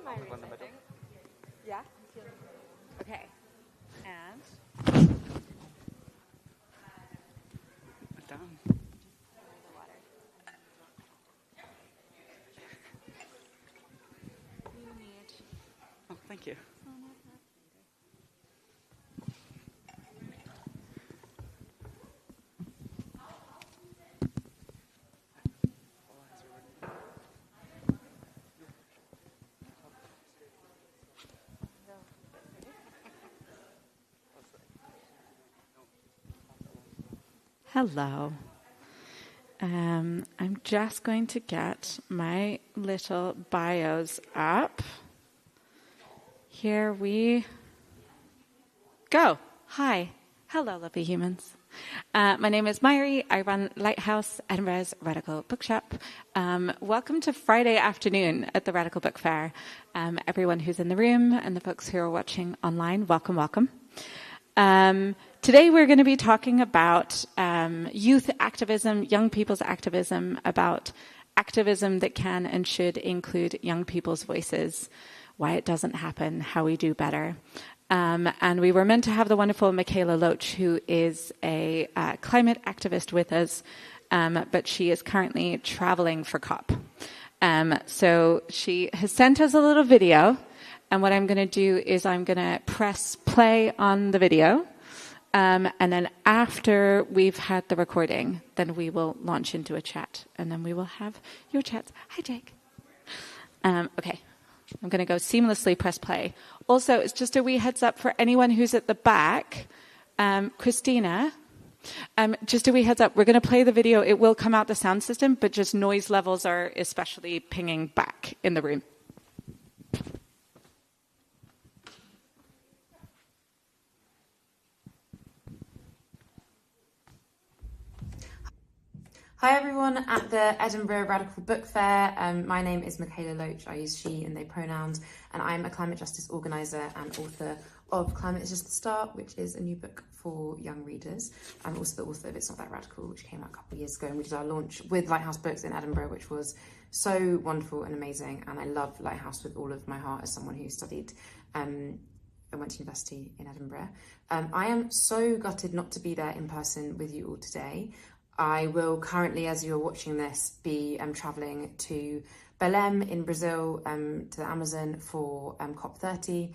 my researching. Yeah? Okay. And Down. Oh, thank you. hello. I'm just going to get my little bios up. Here we go. Hi. Hello, lovely humans. My name is Myri. I run Lighthouse, Edinburgh's Radical Bookshop. Welcome to Friday afternoon at the Radical Book Fair. Everyone who's in the room and the folks who are watching online, welcome, welcome. Today we're going to be talking about youth activism, young people's activism, about activism that can and should include young people's voices, why it doesn't happen, how we do better. And we were meant to have the wonderful Mikaela Loach, who is a climate activist with us, but she is currently traveling for COP. So she has sent us a little video, and what I'm going to do is I'm going to press play on the video, and then after we've had the recording, then we will launch into a chat, and then we will have your chats. Hi, Jake. Okay. I'm going to go seamlessly press play. Also, it's just a wee heads up for anyone who's at the back. Christina, just a wee heads up. We're going to play the video. It will come out the sound system, but just noise levels are especially pinging back in the room. Hi everyone at the Edinburgh Radical Book Fair. My name is Mikaela Loach. I use she and they pronouns, and I'm a climate justice organiser and author of Climate is Just the Start, which is a new book for young readers. I'm also the author of It's Not That Radical, which came out a couple of years ago, and we did our launch with Lighthouse Books in Edinburgh, which was so wonderful and amazing. And I love Lighthouse with all of my heart as someone who studied and went to university in Edinburgh. I am so gutted not to be there in person with you all today. I will currently, as you're watching this, be travelling to Belém in Brazil, to the Amazon for COP30,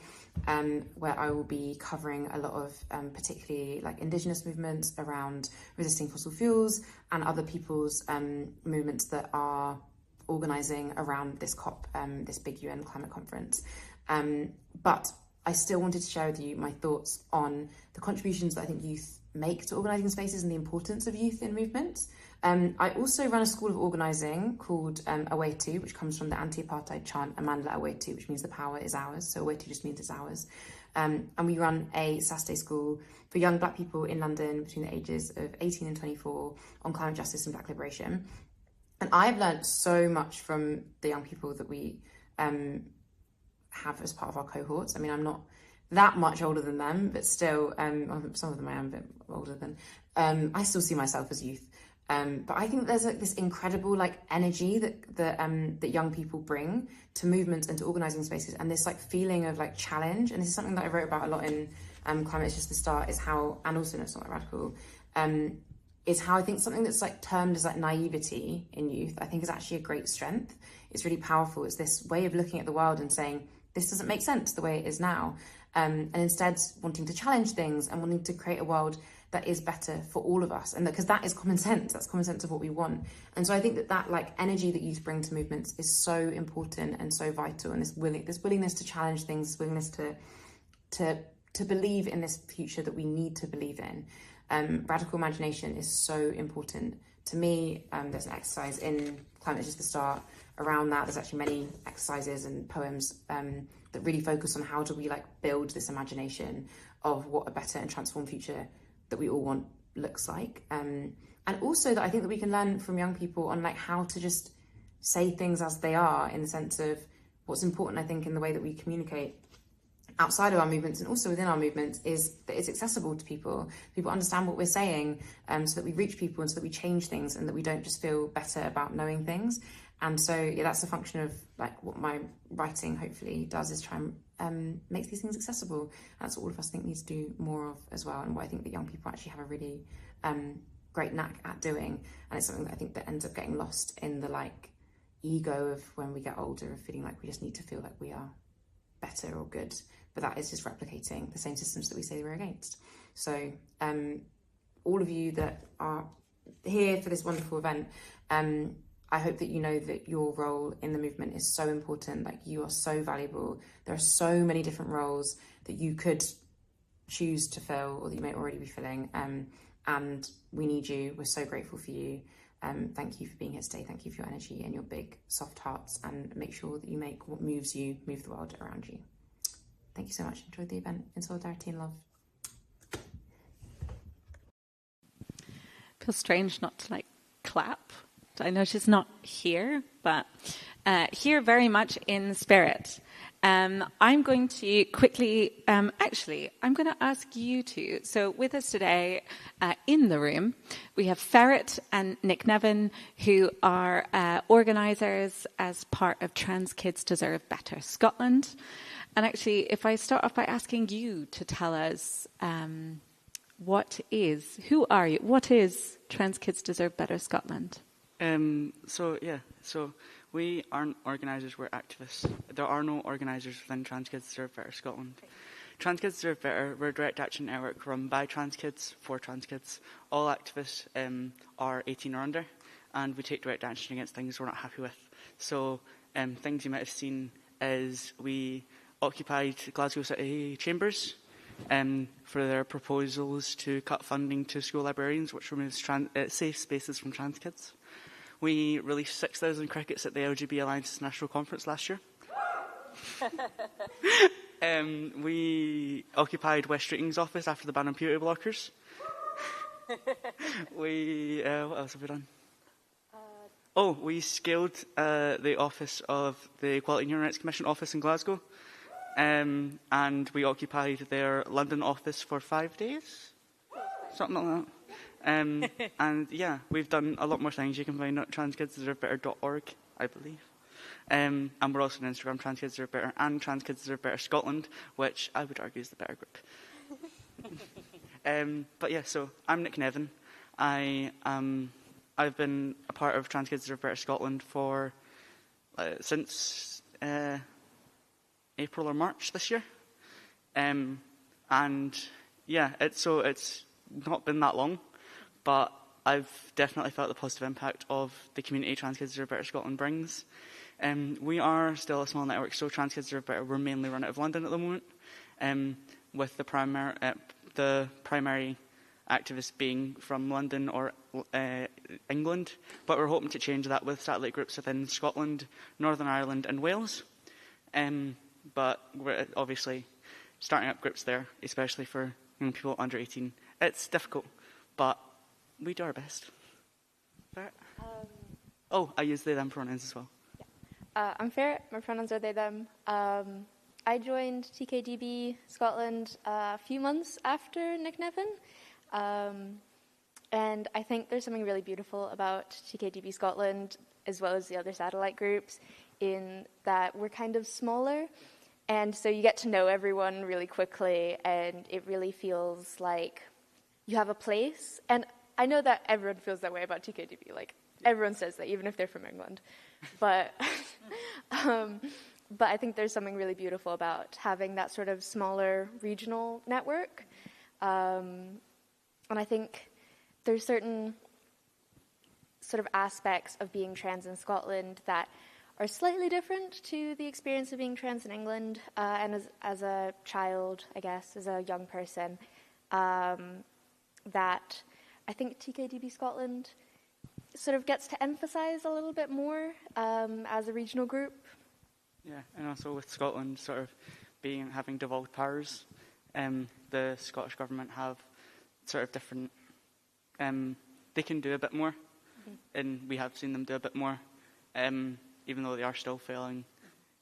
where I will be covering a lot of particularly like indigenous movements around resisting fossil fuels and other people's movements that are organising around this COP, this big UN climate conference. But I still wanted to share with you my thoughts on the contributions that I think youth make to organising spaces and the importance of youth in movements. I also run a school of organising called Awetu, which comes from the anti-apartheid chant Amandla Awetu, which means the power is ours. So Awetu just means it's ours. And we run a Saturday school for young black people in London between the ages of 18 and 24 on climate justice and black liberation. And I've learned so much from the young people that we have as part of our cohorts. I mean, I'm not that much older than them, but still, some of them I am a bit older than. I still see myself as youth, but I think there's this incredible energy that young people bring to movements and to organising spaces, and this feeling of challenge. And this is something that I wrote about a lot in Climate is Just the Start, is how, and also in It's Not That Radical, is how I think something that's termed as naivety in youth, I think is actually a great strength. It's really powerful. It's this way of looking at the world and saying, this doesn't make sense the way it is now. And instead wanting to challenge things and wanting to create a world that is better for all of us. And because that is common sense, that's common sense of what we want. And so I think that energy that youth bring to movements is so important and so vital. And this willingness to challenge things, this willingness to believe in this future that we need to believe in. Radical imagination is so important to me. There's an exercise in Climate is Just the Start around that. There's actually many exercises and poems that really focus on how do we build this imagination of what a better and transformed future that we all want looks like. And also that I think that we can learn from young people on how to just say things as they are, in the sense of what's important, I think, in the way that we communicate outside of our movements and also within our movements, is that it's accessible to people. People understand what we're saying, so that we reach people and so that we change things and that we don't just feel better about knowing things. And so, yeah, that's a function of like what my writing hopefully does, is try and make these things accessible. That's what all of us think needs to do more of as well, and what I think that young people actually have a really great knack at doing. And it's something that I think that ends up getting lost in the like ego of when we get older, of feeling like we just need to feel like we are better or good, but that is just replicating the same systems that we say we're against. So all of you that are here for this wonderful event, I hope that you know that your role in the movement is so important. Like, you are so valuable. There are so many different roles that you could choose to fill, or that you may already be filling, and we need you. We're so grateful for you. Thank you for being here today. Thank you for your energy and your big soft hearts, and make sure that you make what moves you move the world around you. Thank you so much. Enjoy the event in solidarity and love. Feels strange not to like clap. I know she's not here, but here very much in spirit. I'm going to quickly, actually, I'm going to ask you two. So with us today in the room, we have Ferret and Nick Nevin, who are organisers as part of Trans Kids Deserve Better Scotland. And actually, if I start off by asking you to tell us who are you? What is Trans Kids Deserve Better Scotland? So we aren't organisers, we're activists. There are no organisers within Trans Kids Deserve Better Scotland. Trans Kids Deserve Better, we're a direct action network run by trans kids for trans kids. All activists are 18 or under, and we take direct action against things we're not happy with. So things you might have seen is we occupied Glasgow City Chambers for their proposals to cut funding to school librarians, which removes safe spaces from trans kids. We released 6,000 crickets at the LGB Alliance's national conference last year. We occupied West Streeting's office after the ban on puberty blockers. What else have we done? We scaled the office of the Equality and Human Rights Commission office in Glasgow. And we occupied their London office for 5 days. Something like that. And yeah, we've done a lot more things. You can find it at transkidsdeservebetter.org, I believe. And we're also on Instagram, Trans Kids Deserve Better, and Trans Kids Deserve Better Scotland, which I would argue is the better group. But yeah, so I'm Nick Nevin. I've been a part of Trans Kids Deserve Better Scotland for since April or March this year. And yeah, it's not been that long, but I've definitely felt the positive impact of the community Trans Kids Deserve Better Scotland brings. We are still a small network, so Trans Kids Deserve Better, we're mainly run out of London at the moment, with the primary activists being from London or England, but we're hoping to change that with satellite groups within Scotland, Northern Ireland and Wales. But we're obviously starting up groups there, especially for young people under 18. It's difficult, but we do our best. I use they, them pronouns as well. Yeah. I'm Ferret. My pronouns are they, them. I joined TKDB Scotland a few months after Nick Nevin. And I think there's something really beautiful about TKDB Scotland, as well as the other satellite groups, in that we're kind of smaller. And so you get to know everyone really quickly, and it really feels like you have a place. And I know that everyone feels that way about TKDB. Like, everyone says that, even if they're from England. But but I think there's something really beautiful about having that sort of smaller regional network. And I think there's certain sort of aspects of being trans in Scotland that are slightly different to the experience of being trans in England, and as a child, I guess, as a young person, that I think TKDB Scotland sort of gets to emphasise a little bit more as a regional group. Yeah, and also with Scotland sort of having devolved powers, the Scottish government have sort of different, they can do a bit more, and we have seen them do a bit more, even though they are still failing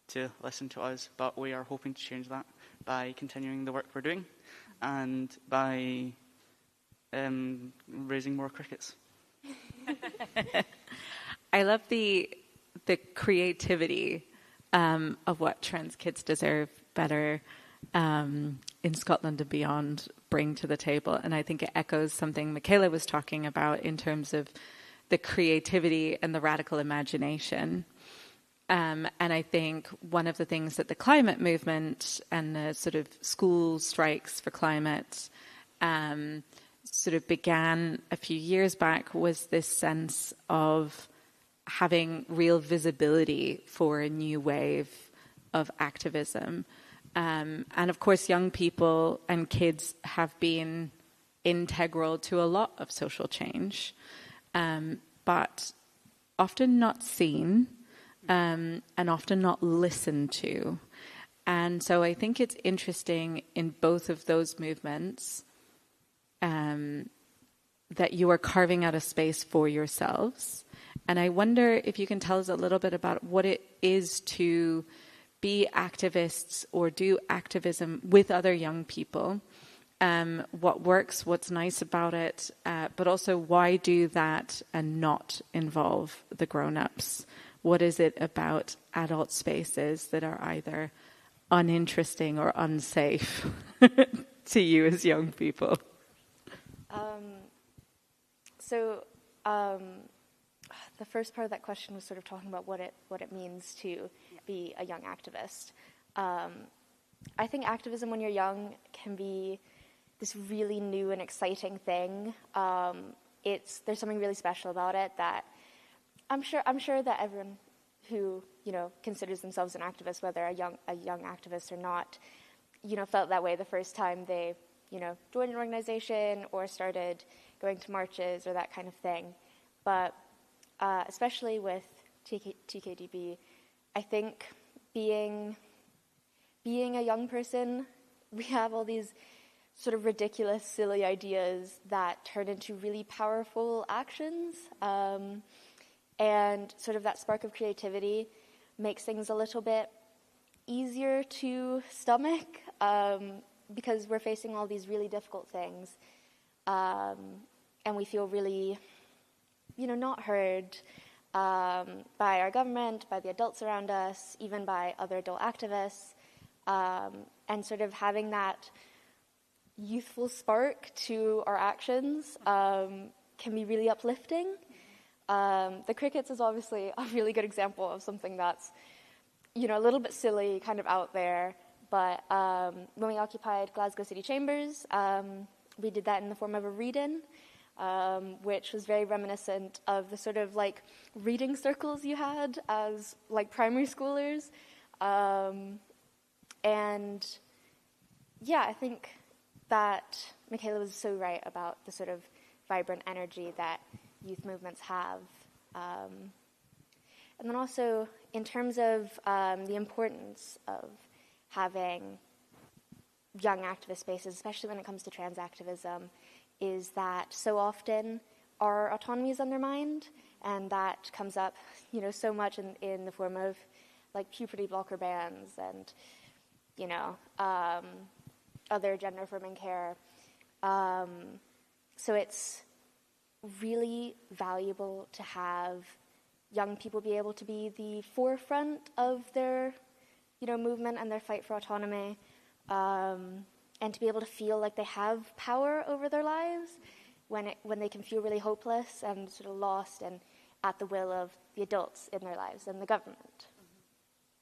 to listen to us. But we are hoping to change that by continuing the work we're doing and by raising more crickets. I love the the creativity of what trans kids deserve better in Scotland and beyond bring to the table. And I think it echoes something Mikaela was talking about in terms of the creativity and the radical imagination. And I think one of the things that the climate movement and the sort of school strikes for climate sort of began a few years back was this sense of having real visibility for a new wave of activism. And of course, young people and kids have been integral to a lot of social change, but often not seen and often not listened to. And so I think it's interesting in both of those movements that you are carving out a space for yourselves. And I wonder if you can tell us a little bit about what it is to be activists or do activism with other young people, what works, what's nice about it, but also why do that and not involve the grown-ups? What is it about adult spaces that are either uninteresting or unsafe to you as young people? The first part of that question was sort of talking about what it means to be a young activist. I think activism when you're young can be this really new and exciting thing. There's something really special about it that I'm sure that everyone who considers themselves an activist, whether a young activist or not, felt that way the first time they joined an organization or started going to marches or that kind of thing. But especially with TKDB, I think being a young person, we have all these sort of ridiculous, silly ideas that turn into really powerful actions. And sort of that spark of creativity makes things a little bit easier to stomach because we're facing all these really difficult things. And we feel really, not heard by our government, by the adults around us, even by other adult activists. And sort of having that youthful spark to our actions can be really uplifting. The crickets is obviously a really good example of something that's, a little bit silly, kind of out there. But when we occupied Glasgow City Chambers, we did that in the form of a read-in, which was very reminiscent of the sort of like reading circles you had as like primary schoolers. And yeah, I think that Mikaela was so right about the sort of vibrant energy that youth movements have. And then also in terms of the importance of having young activist spaces, especially when it comes to trans activism, is that so often our autonomy is undermined, and that comes up, so much in the form of like puberty blocker bans and, other gender affirming care. So it's really valuable to have young people be able to be the forefront of their, movement and their fight for autonomy, and to be able to feel like they have power over their lives when they can feel really hopeless and sort of lost and at the will of the adults in their lives and the government.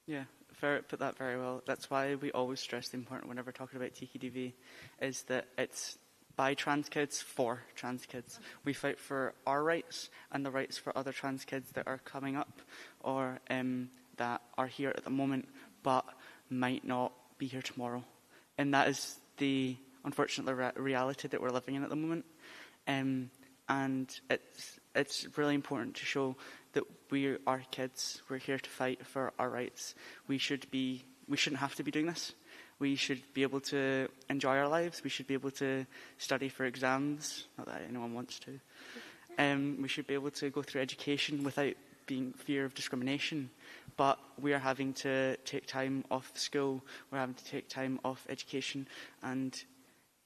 Yeah, put that very well. That's why we always stress the important whenever talking about TKDV is that it's by trans kids for trans kids. We fight for our rights and the rights for other trans kids that are coming up or that are here at the moment but might not be here tomorrow. And that is the unfortunate reality that we're living in at the moment. And it's really important to show that we are kids. We're here to fight for our rights. We shouldn't have to be doing this. We should be able to enjoy our lives. We should be able to study for exams. Not that anyone wants to. We should be able to go through education without being fear of discrimination. But we are having to take time off school. We're having to take time off education and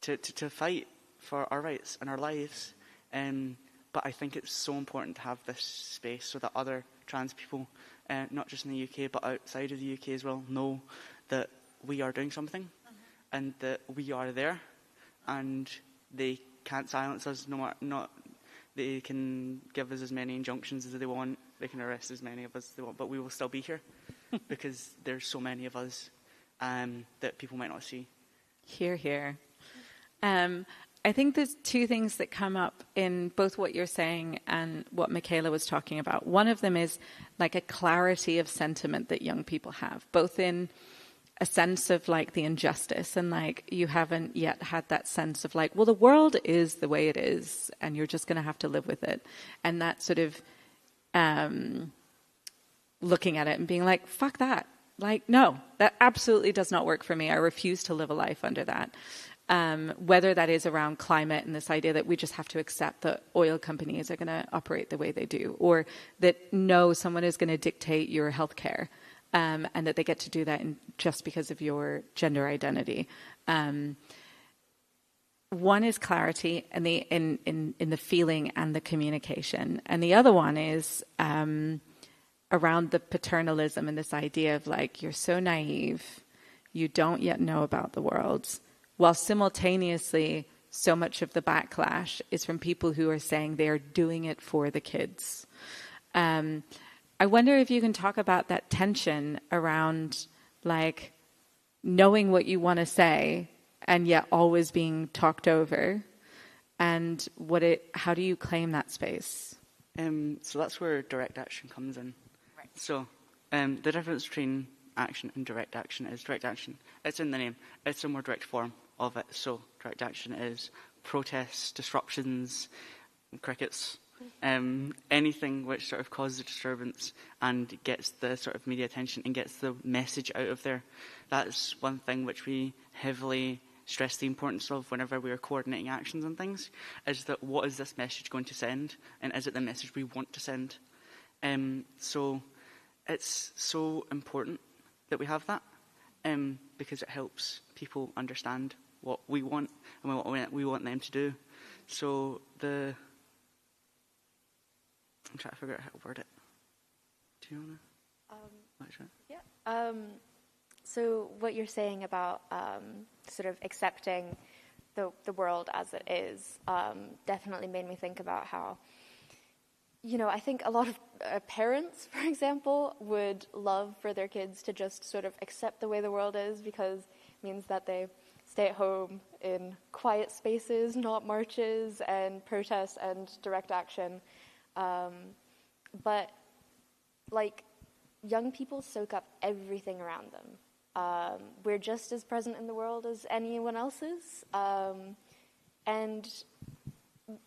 to fight for our rights and our lives. But I think it's so important to have this space so that other trans people, not just in the UK but outside of the UK as well, know that we are doing something and that we are there, and they can't silence us. They can give us as many injunctions as they want. They can arrest as many of us as they want, but we will still be here because there's so many of us that people might not see. Hear, hear. I think there's two things that come up in both what you're saying and what Mikaela was talking about. One of them is like a clarity of sentiment that young people have, both in a sense of like the injustice, and like you haven't yet had that sense of like, well, the world is the way it is and you're just going to have to live with it. And that sort of looking at it and being like, fuck that. Like, no, that absolutely does not work for me. I refuse to live a life under that. Whether that is around climate and this idea that we just have to accept that oil companies are going to operate the way they do, or that no, someone is going to dictate your healthcare, and that they get to do that just because of your gender identity. One is clarity and in the feeling and the communication, and the other one is around the paternalism and this idea of like, you're so naive, you don't yet know about the world. While simultaneously, so much of the backlash is from people who are saying they are doing it for the kids. I wonder if you can talk about that tension around like knowing what you want to say and yet always being talked over, and how do you claim that space? So that's where direct action comes in. Right. So the difference between action and direct action is direct action. It's in the name. It's a more direct form of it. So direct action is protests, disruptions, crickets, anything which sort of causes a disturbance and gets the sort of media attention and gets the message out of there. That's one thing which we heavily stress the importance of whenever we are coordinating actions and things, is that what is this message going to send, and is it the message we want to send? So it's so important that we have that, because it helps people understand what we want and what we want them to do. So I'm trying to figure out how to word it. Do you want to? Yeah. So what you're saying about sort of accepting the world as it is definitely made me think about how, I think a lot of parents, for example, would love for their kids to just sort of accept the way the world is, because it means that they stay at home in quiet spaces, not marches and protests and direct action. But like, young people soak up everything around them. We're just as present in the world as anyone else is. And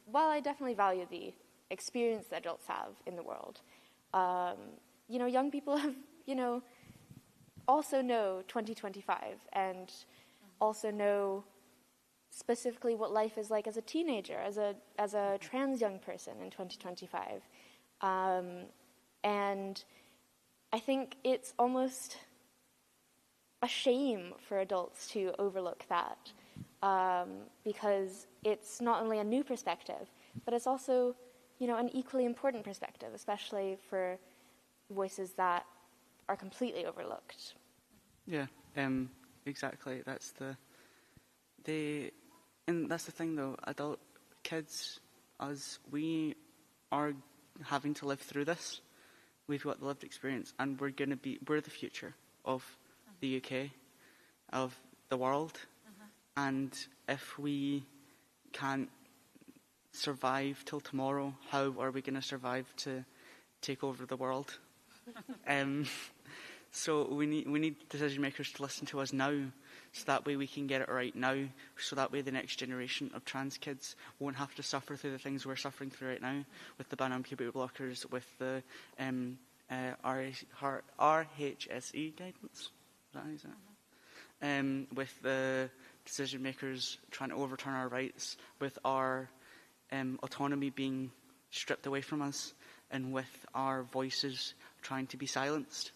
while I definitely value the experience that adults have in the world, young people have, also know 2025 and also know specifically what life is like as a teenager, as a trans young person in 2025. And I think it's almost a shame for adults to overlook that, because it's not only a new perspective, but it's also, an equally important perspective, especially for voices that are completely overlooked. Yeah, exactly. That's the thing though. Adult kids, us, we are having to live through this. We've got the lived experience, and we're the future of the UK, of the world. And if we can't survive till tomorrow, how are we going to survive to take over the world? So we need decision makers to listen to us now, so that way we can get it right now, so that way the next generation of trans kids won't have to suffer through the things we're suffering through right now, with the ban on puberty blockers, with the RHSE guidance, is that how you say it? With the decision makers trying to overturn our rights, with our autonomy being stripped away from us, and with our voices trying to be silenced.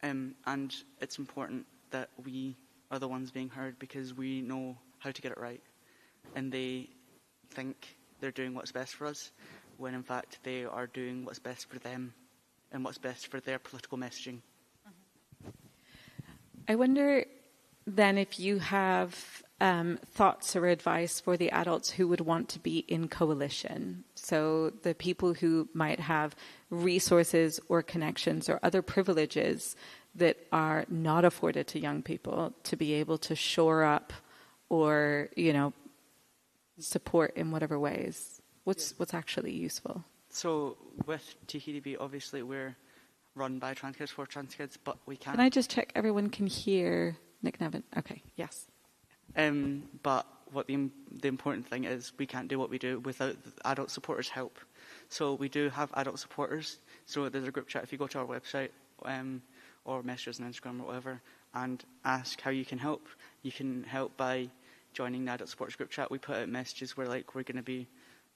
And it's important that we are the ones being heard, because we know how to get it right. And they think they're doing what's best for us. when in fact they are doing what's best for them and what's best for their political messaging. I wonder then if you have thoughts or advice for the adults who would want to be in coalition. So the people who might have resources or connections or other privileges that are not afforded to young people to be able to shore up or, support in whatever ways. What's actually useful? So with TKDB, obviously we're run by trans kids for trans kids, but we can't. Can I just check everyone can hear Nick Nevin? Okay, yes. But what the important thing is, we can't do what we do without the adult supporters' help. So we do have adult supporters. So there's a group chat if you go to our website or message us on Instagram or whatever and ask how you can help. You can help by joining the adult supporters group chat. We put out messages where we're going to be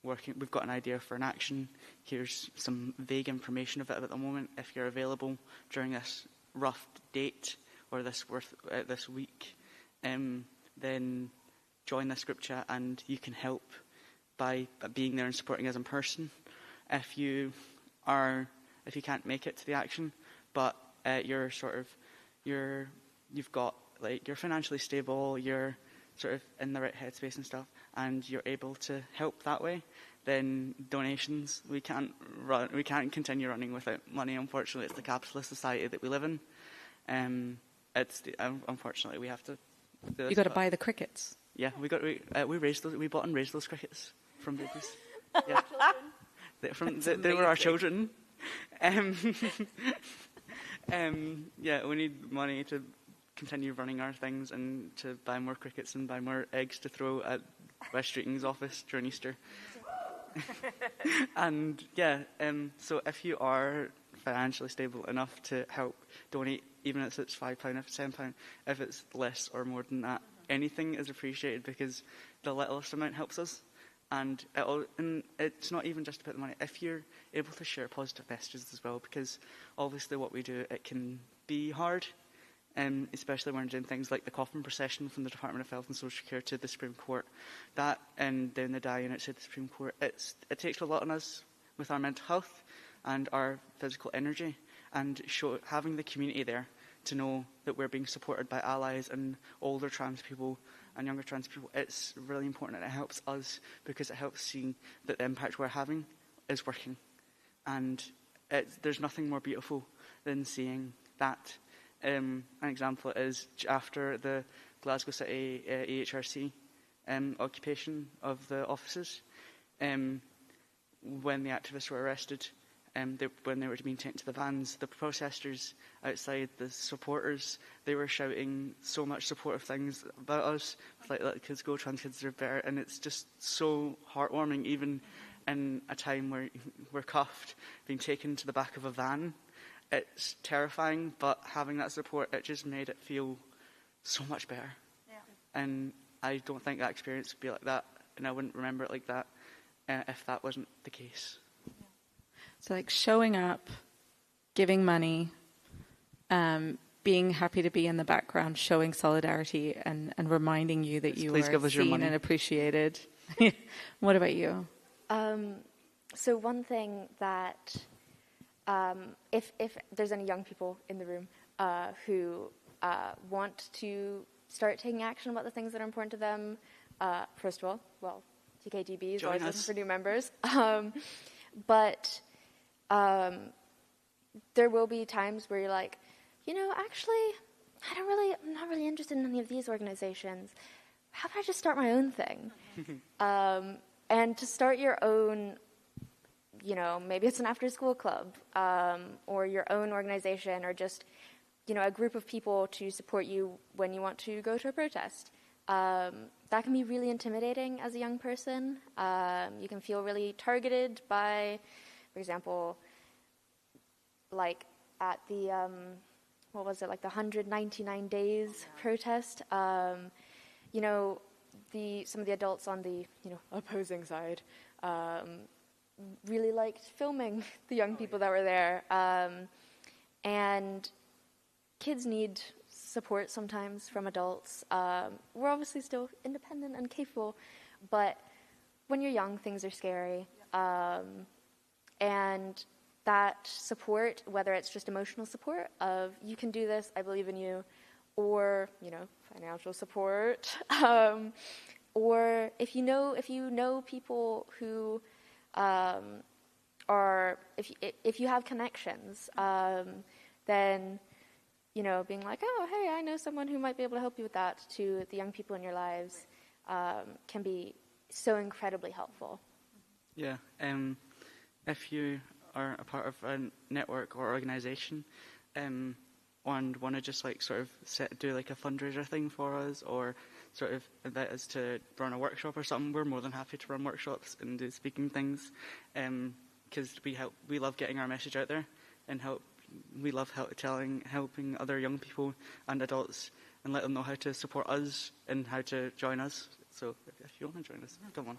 working. We've got an idea for an action. Here's some vague information of it at the moment. If you're available during this rough date or this week, then join this group chat and you can help by being there and supporting us in person. If you can't make it to the action, but you're financially stable, you're sort of in the right headspace and stuff, and you're able to help that way, then donations. We can't continue running without money. Unfortunately, it's the capitalist society that we live in. Unfortunately we have to. You got to buy the crickets. Yeah, we raised those. We bought and raised those crickets from babies. Yeah, they were our children. Yeah, we need money to continue running our things and to buy more crickets and buy more eggs to throw at West Streeting's office during Easter. And so if you are financially stable enough to help donate, even if it's £5, if it's £10, if it's less or more than that, anything is appreciated because the littlest amount helps us. And it's not even just about the money. If you're able to share positive messages as well, because obviously what we do, it can be hard, especially when we're doing things like the coffin procession from the Department of Health and Social Care to the Supreme Court. That and then the die outside the Supreme Court, it takes a lot on us with our mental health and our physical energy, and having the community there to know that we're being supported by allies and older trans people and younger trans people, it's really important, and it helps us because it helps seeing that the impact we're having is working. And there's nothing more beautiful than seeing that. An example is after the Glasgow City AHRC occupation of the offices, when the activists were arrested, when they were being taken to the vans, the protesters outside, the supporters, they were shouting so much supportive things about us, like let kids go, trans kids are better, and it's just so heartwarming, even in a time where we're cuffed, being taken to the back of a van. It's terrifying, but having that support, it just made it feel so much better. Yeah. And I don't think that experience would be like that, and I wouldn't remember it like that if that wasn't the case. So like showing up, giving money, being happy to be in the background, showing solidarity and reminding you that you are seen and appreciated. What about you? So one thing that, if there's any young people in the room who want to start taking action about the things that are important to them, first of all, TKDB is always looking for new members. But there will be times where you're like, actually, I'm not really interested in any of these organizations. How about I just start my own thing? And to start your own, maybe it's an after-school club, or your own organization, or just, a group of people to support you when you want to go to a protest. That can be really intimidating as a young person. You can feel really targeted by, for example, like at the, the 199 days protest, some of the adults on the, opposing side, really liked filming the young people that were there. And kids need support sometimes from adults. We're obviously still independent and capable, but when you're young, things are scary. And that support, whether it's just emotional support of you can do this, I believe in you, or financial support, or if you know people who are if you have connections, then being like, oh hey, I know someone who might be able to help you with that, to the young people in your lives, can be so incredibly helpful. Yeah. If you are a part of a network or organisation, and want to just do like a fundraiser thing for us, or sort of invite us to run a workshop or something, we're more than happy to run workshops and do speaking things, because we love getting our message out there and we love helping other young people and adults and let them know how to support us and how to join us. So if you want to join us, come on.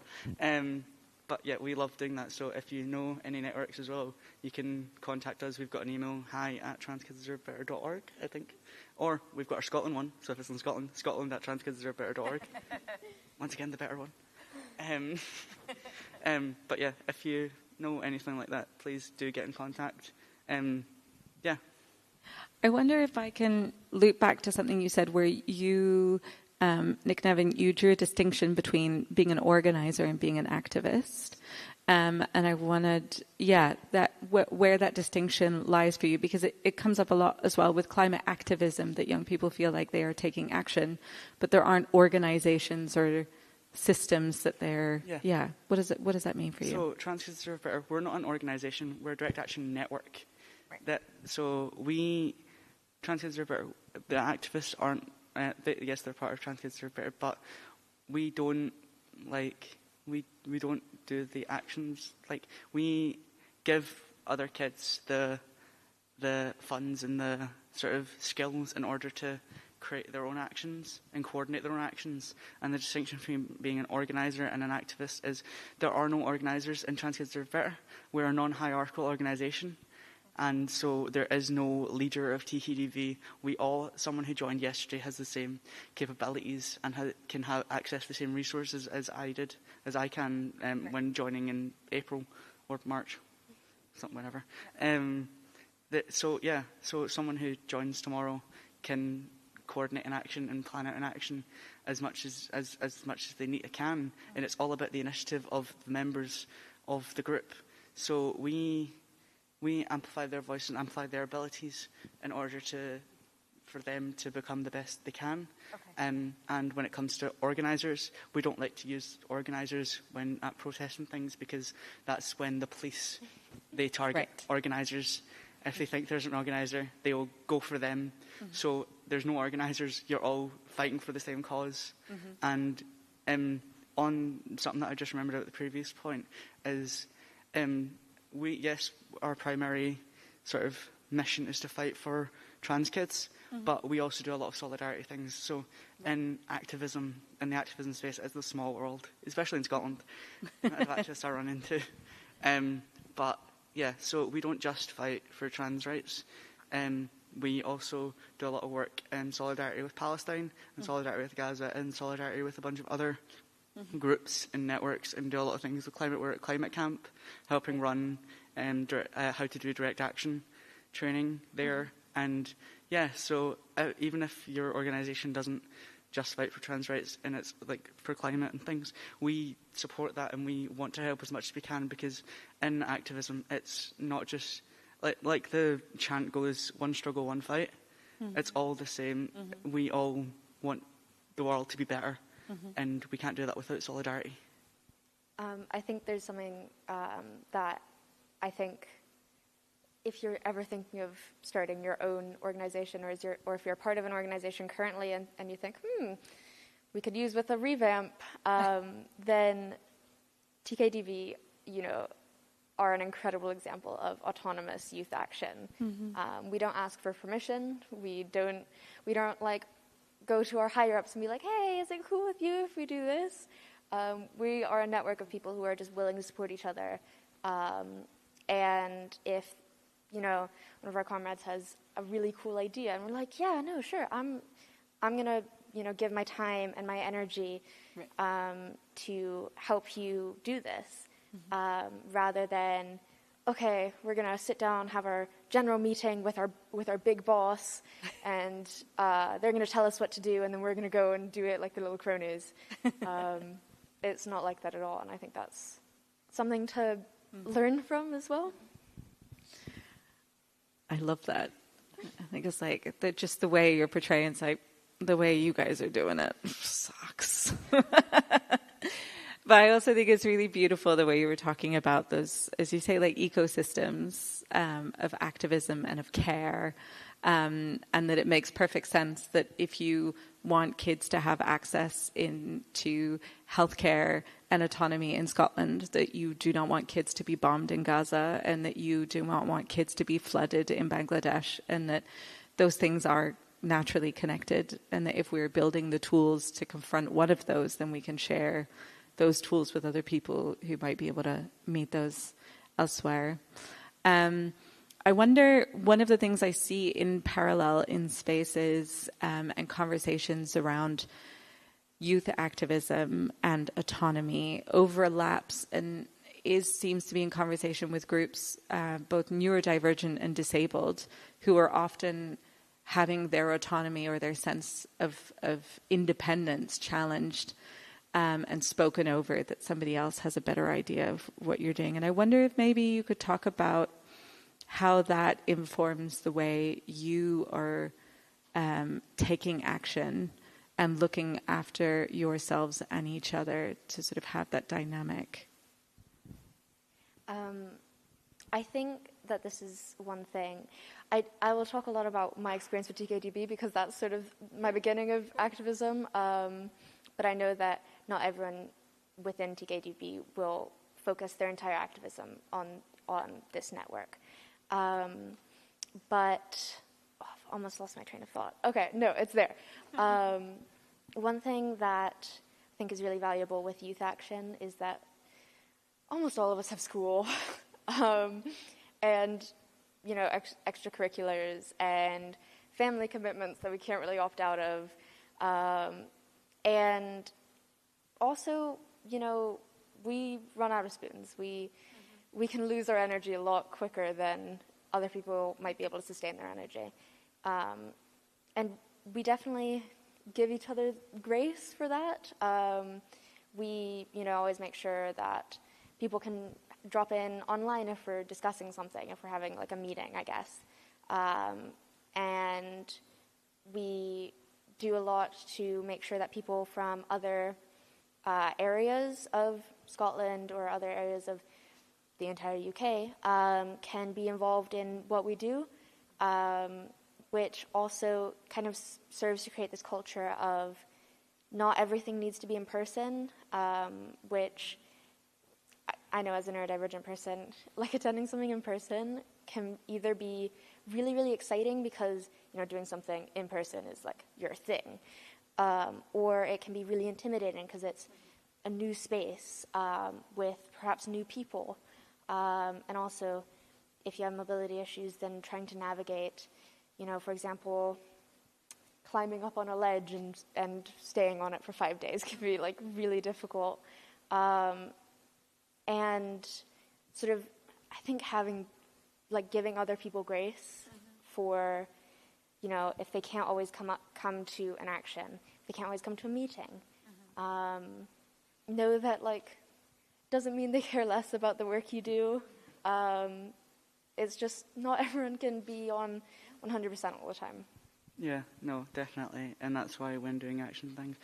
But yeah, we love doing that. So if you know any networks as well, you can contact us. We've got an email, hi@transkidsdeservebetter.org, I think. Or we've got our Scotland one. So if it's in Scotland, scotland@transkidsdeservebetter.org. Once again, the better one. But yeah, if you know anything like that, please do get in contact. Yeah. I wonder if I can loop back to something you said where you, Nick Nevin, you drew a distinction between being an organizer and being an activist. And I wanted, where that distinction lies for you, because it comes up a lot as well with climate activism, that young people feel like they are taking action, but there aren't organizations or systems that they're, What does that mean for you? So Trans Kids Deserve Better, we're not an organisation, we're a direct action network. Right. Trans Kids Deserve Better, the activists aren't, yes, they're part of Trans Kids Deserve Better, but we don't we don't do the actions. We give other kids the funds and the sort of skills in order to create their own actions and coordinate their own actions. And the distinction between being an organiser and an activist is there are no organisers in Trans Kids Deserve Better. We're a non-hierarchical organisation. And so there is no leader of TKDV. Someone who joined yesterday has the same capabilities and can have access to the same resources as I can when joining in April or March, whenever. So someone who joins tomorrow can coordinate an action and plan out an action as much as they can, and it's all about the initiative of the members of the group. So we amplify their voice and amplify their abilities in order for them to become the best they can. Okay. And when it comes to organisers, we don't like to use organisers when at protests and things, because that's when the police, they target organisers. If they think there's an organiser, they will go for them. Mm-hmm. So there's no organisers, you're all fighting for the same cause. Mm-hmm. And on something that I just remembered at the previous point is our primary sort of mission is to fight for trans kids, but we also do a lot of solidarity things. So in the activism space, it's the small world, especially in Scotland, that activists I run into. But yeah, so we don't just fight for trans rights. We also do a lot of work in solidarity with Palestine, and solidarity with Gaza, and solidarity with a bunch of other groups and networks, and do a lot of things with climate work, Climate Camp, helping run how to do direct action training there. And so even if your organisation doesn't just fight for trans rights and it's for climate and things, we support that and we want to help as much as we can, because in activism it's not just like the chant goes, one struggle, one fight. It's all the same. We all want the world to be better, and we can't do that without solidarity. I think there's something that I think if you're ever thinking of starting your own organisation, or if you're part of an organisation currently and you think, we could use with a revamp, then TKDV, are an incredible example of autonomous youth action. We don't ask for permission. We don't go to our higher ups and be like, hey, is it cool with you if we do this? We are a network of people who are just willing to support each other. And if, one of our comrades has a really cool idea and we're like, yeah, no, sure, I'm going to, give my time and my energy to help you do this, rather than okay, we're going to sit down, have our general meeting with our big boss, and they're going to tell us what to do, and then we're going to go and do it like the little cronies. It's not like that at all, and I think that's something to learn from as well. I love that. I think it's like just the way you're portraying, it's like the way you guys are doing it sucks. But I also think it's really beautiful the way you were talking about those, as you say, like ecosystems of activism and of care, and that it makes perfect sense that if you want kids to have access into healthcare and autonomy in Scotland, that you do not want kids to be bombed in Gaza, and that you do not want kids to be flooded in Bangladesh, and that those things are naturally connected, and that if we're building the tools to confront one of those, then we can share those tools with other people who might be able to meet those elsewhere. I wonder, one of the things I see in parallel in spaces and conversations around youth activism and autonomy overlaps and seems to be in conversation with groups, both neurodivergent and disabled, who are often having their autonomy or their sense of independence challenged and spoken over, that somebody else has a better idea of what you're doing. And I wonder if maybe you could talk about how that informs the way you are taking action and looking after yourselves and each other to sort of have that dynamic. I think that this is one thing. I will talk a lot about my experience with TKDB because that's sort of my beginning of activism. But I know that not everyone within TKDB will focus their entire activism on this network. But I've almost lost my train of thought. Okay, no, it's there. One thing that I think is really valuable with youth action is that almost all of us have school, and extracurriculars and family commitments that we can't really opt out of, and also, we run out of spoons. We can lose our energy a lot quicker than other people might be able to sustain their energy. And we definitely give each other grace for that. We, always make sure that people can drop in online if we're discussing something, if we're having like a meeting, I guess. And we do a lot to make sure that people from other areas of Scotland or other areas of the entire UK can be involved in what we do, which also kind of serves to create this culture of not everything needs to be in person, which I know as a neurodivergent person, like attending something in person can either be really, really exciting because, doing something in person is like your thing, or it can be really intimidating because it's a new space with perhaps new people. And also, if you have mobility issues, then trying to navigate, for example, climbing up on a ledge and staying on it for 5 days can be like really difficult. And sort of, I think giving other people grace for, if they can't always come to an action, if they can't always come to a meeting, know that doesn't mean they care less about the work you do. It's just not everyone can be on 100% all the time. Yeah, no, definitely. And that's why when doing action things,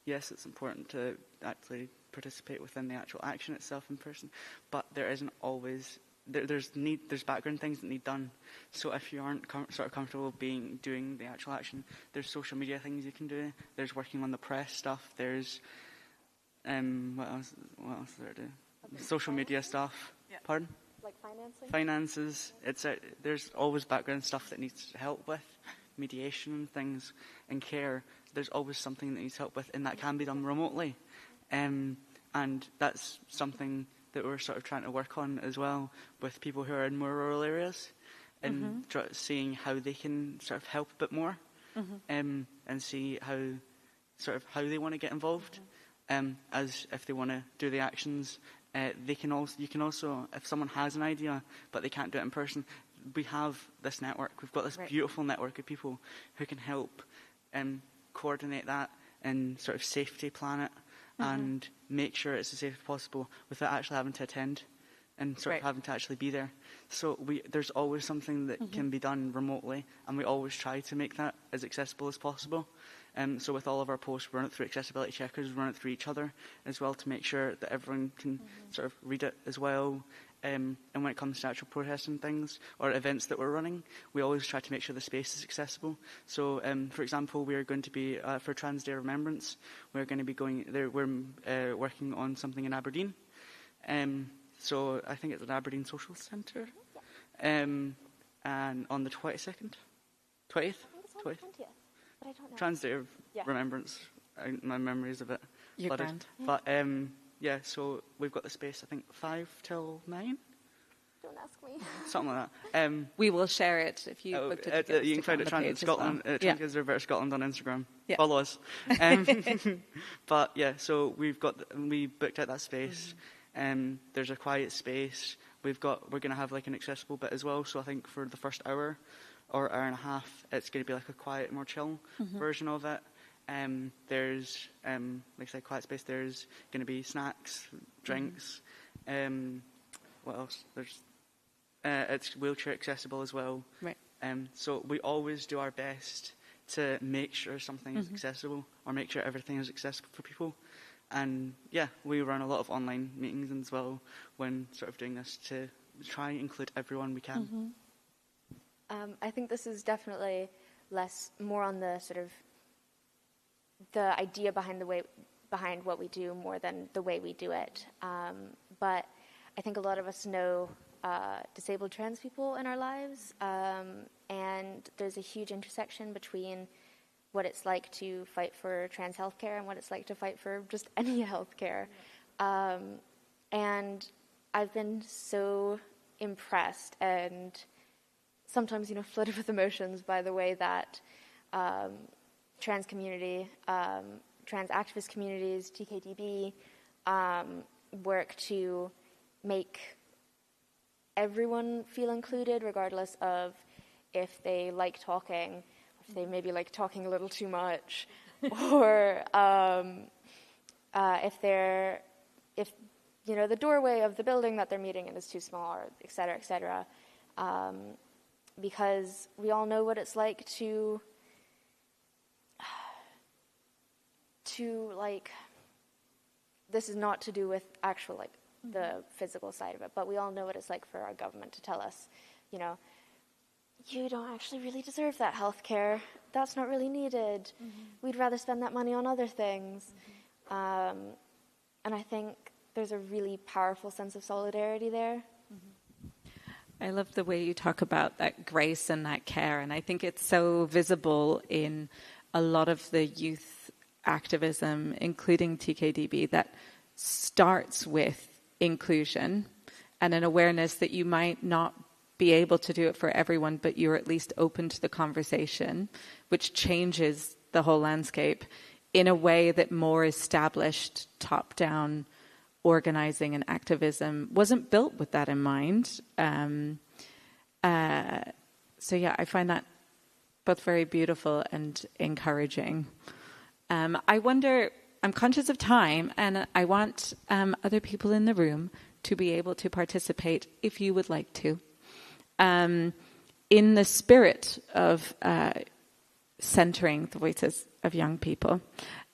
yes, it's important to actually participate within the actual action itself in person, but there isn't always, there's background things that need done. So if you aren't sort of comfortable doing the actual action, there's social media things you can do, there's working on the press stuff, there's what else is there to do? Social media stuff. Yeah. Pardon? Like financing? Finances. There's always background stuff that needs help with, mediation and things, and care. There's always something that needs help with, and that can be done remotely. And that's something that we're sort of trying to work on as well with people who are in more rural areas, and seeing how they can sort of help a bit more, and see how they want to get involved. As if they want to do the actions you can also, if someone has an idea but they can't do it in person, we have this network. We've got this beautiful network of people who can help coordinate that and sort of safety plan it and make sure it's as safe as possible without actually having to attend and sort of having to actually be there. So there's always something that can be done remotely, and we always try to make that as accessible as possible. So with all of our posts, we run it through accessibility checkers, we run it through each other as well to make sure that everyone can sort of read it as well. And when it comes to actual protests and things, or events that we're running, we always try to make sure the space is accessible. So, for example, we are going to be, for Trans Day Remembrance, we're going to be going there. We're working on something in Aberdeen. So I think it's an Aberdeen Social Centre. And on the 22nd? 20th? I think it's on the 20th, but I don't know. Trans Day of Remembrance. My memory is a bit flooded. But yeah, so we've got the space, I think, 5 till 9? Don't ask me. Something like that. We will share it if you booked it. You can find it at Scotland, Trans Kids Scotland on Instagram. Yeah. Follow us. But yeah, so we booked out that space. There's a quiet space. We're going to have like an accessible bit as well. So I think for the first hour or hour and a half, it's going to be like a quiet, more chill version of it. There's, like I said, quiet space. There's going to be snacks, drinks. What else? There's, it's wheelchair accessible as well. Right. So we always do our best to make sure something is accessible, or make sure everything is accessible for people. And yeah, we run a lot of online meetings as well when sort of doing this to try and include everyone we can. I think this is definitely more on the sort of the idea behind what we do more than the way we do it. But I think a lot of us know disabled trans people in our lives, and there's a huge intersection between what it's like to fight for trans healthcare and what it's like to fight for just any healthcare. And I've been so impressed and sometimes, flooded with emotions by the way that trans community, trans activist communities, TKDB, work to make everyone feel included, regardless of if they like talking, if they maybe like talking a little too much, or if the doorway of the building that they're meeting in is too small, or et cetera, et cetera. Because we all know what it's like to this is not to do with actual the physical side of it, but we all know what it's like for our government to tell us, you don't actually really deserve that health care. That's not really needed. We'd rather spend that money on other things. And I think there's a really powerful sense of solidarity there. I love the way you talk about that grace and that care, and I think it's so visible in a lot of the youth activism, including TKDB, that starts with inclusion and an awareness that you might not be able to do it for everyone, but you're at least open to the conversation, which changes the whole landscape in a way that more established top-down organising and activism wasn't built with that in mind. So yeah, I find that both very beautiful and encouraging. I wonder, I'm conscious of time, and I want other people in the room to be able to participate if you would like to. In the spirit of centering the voices of young people,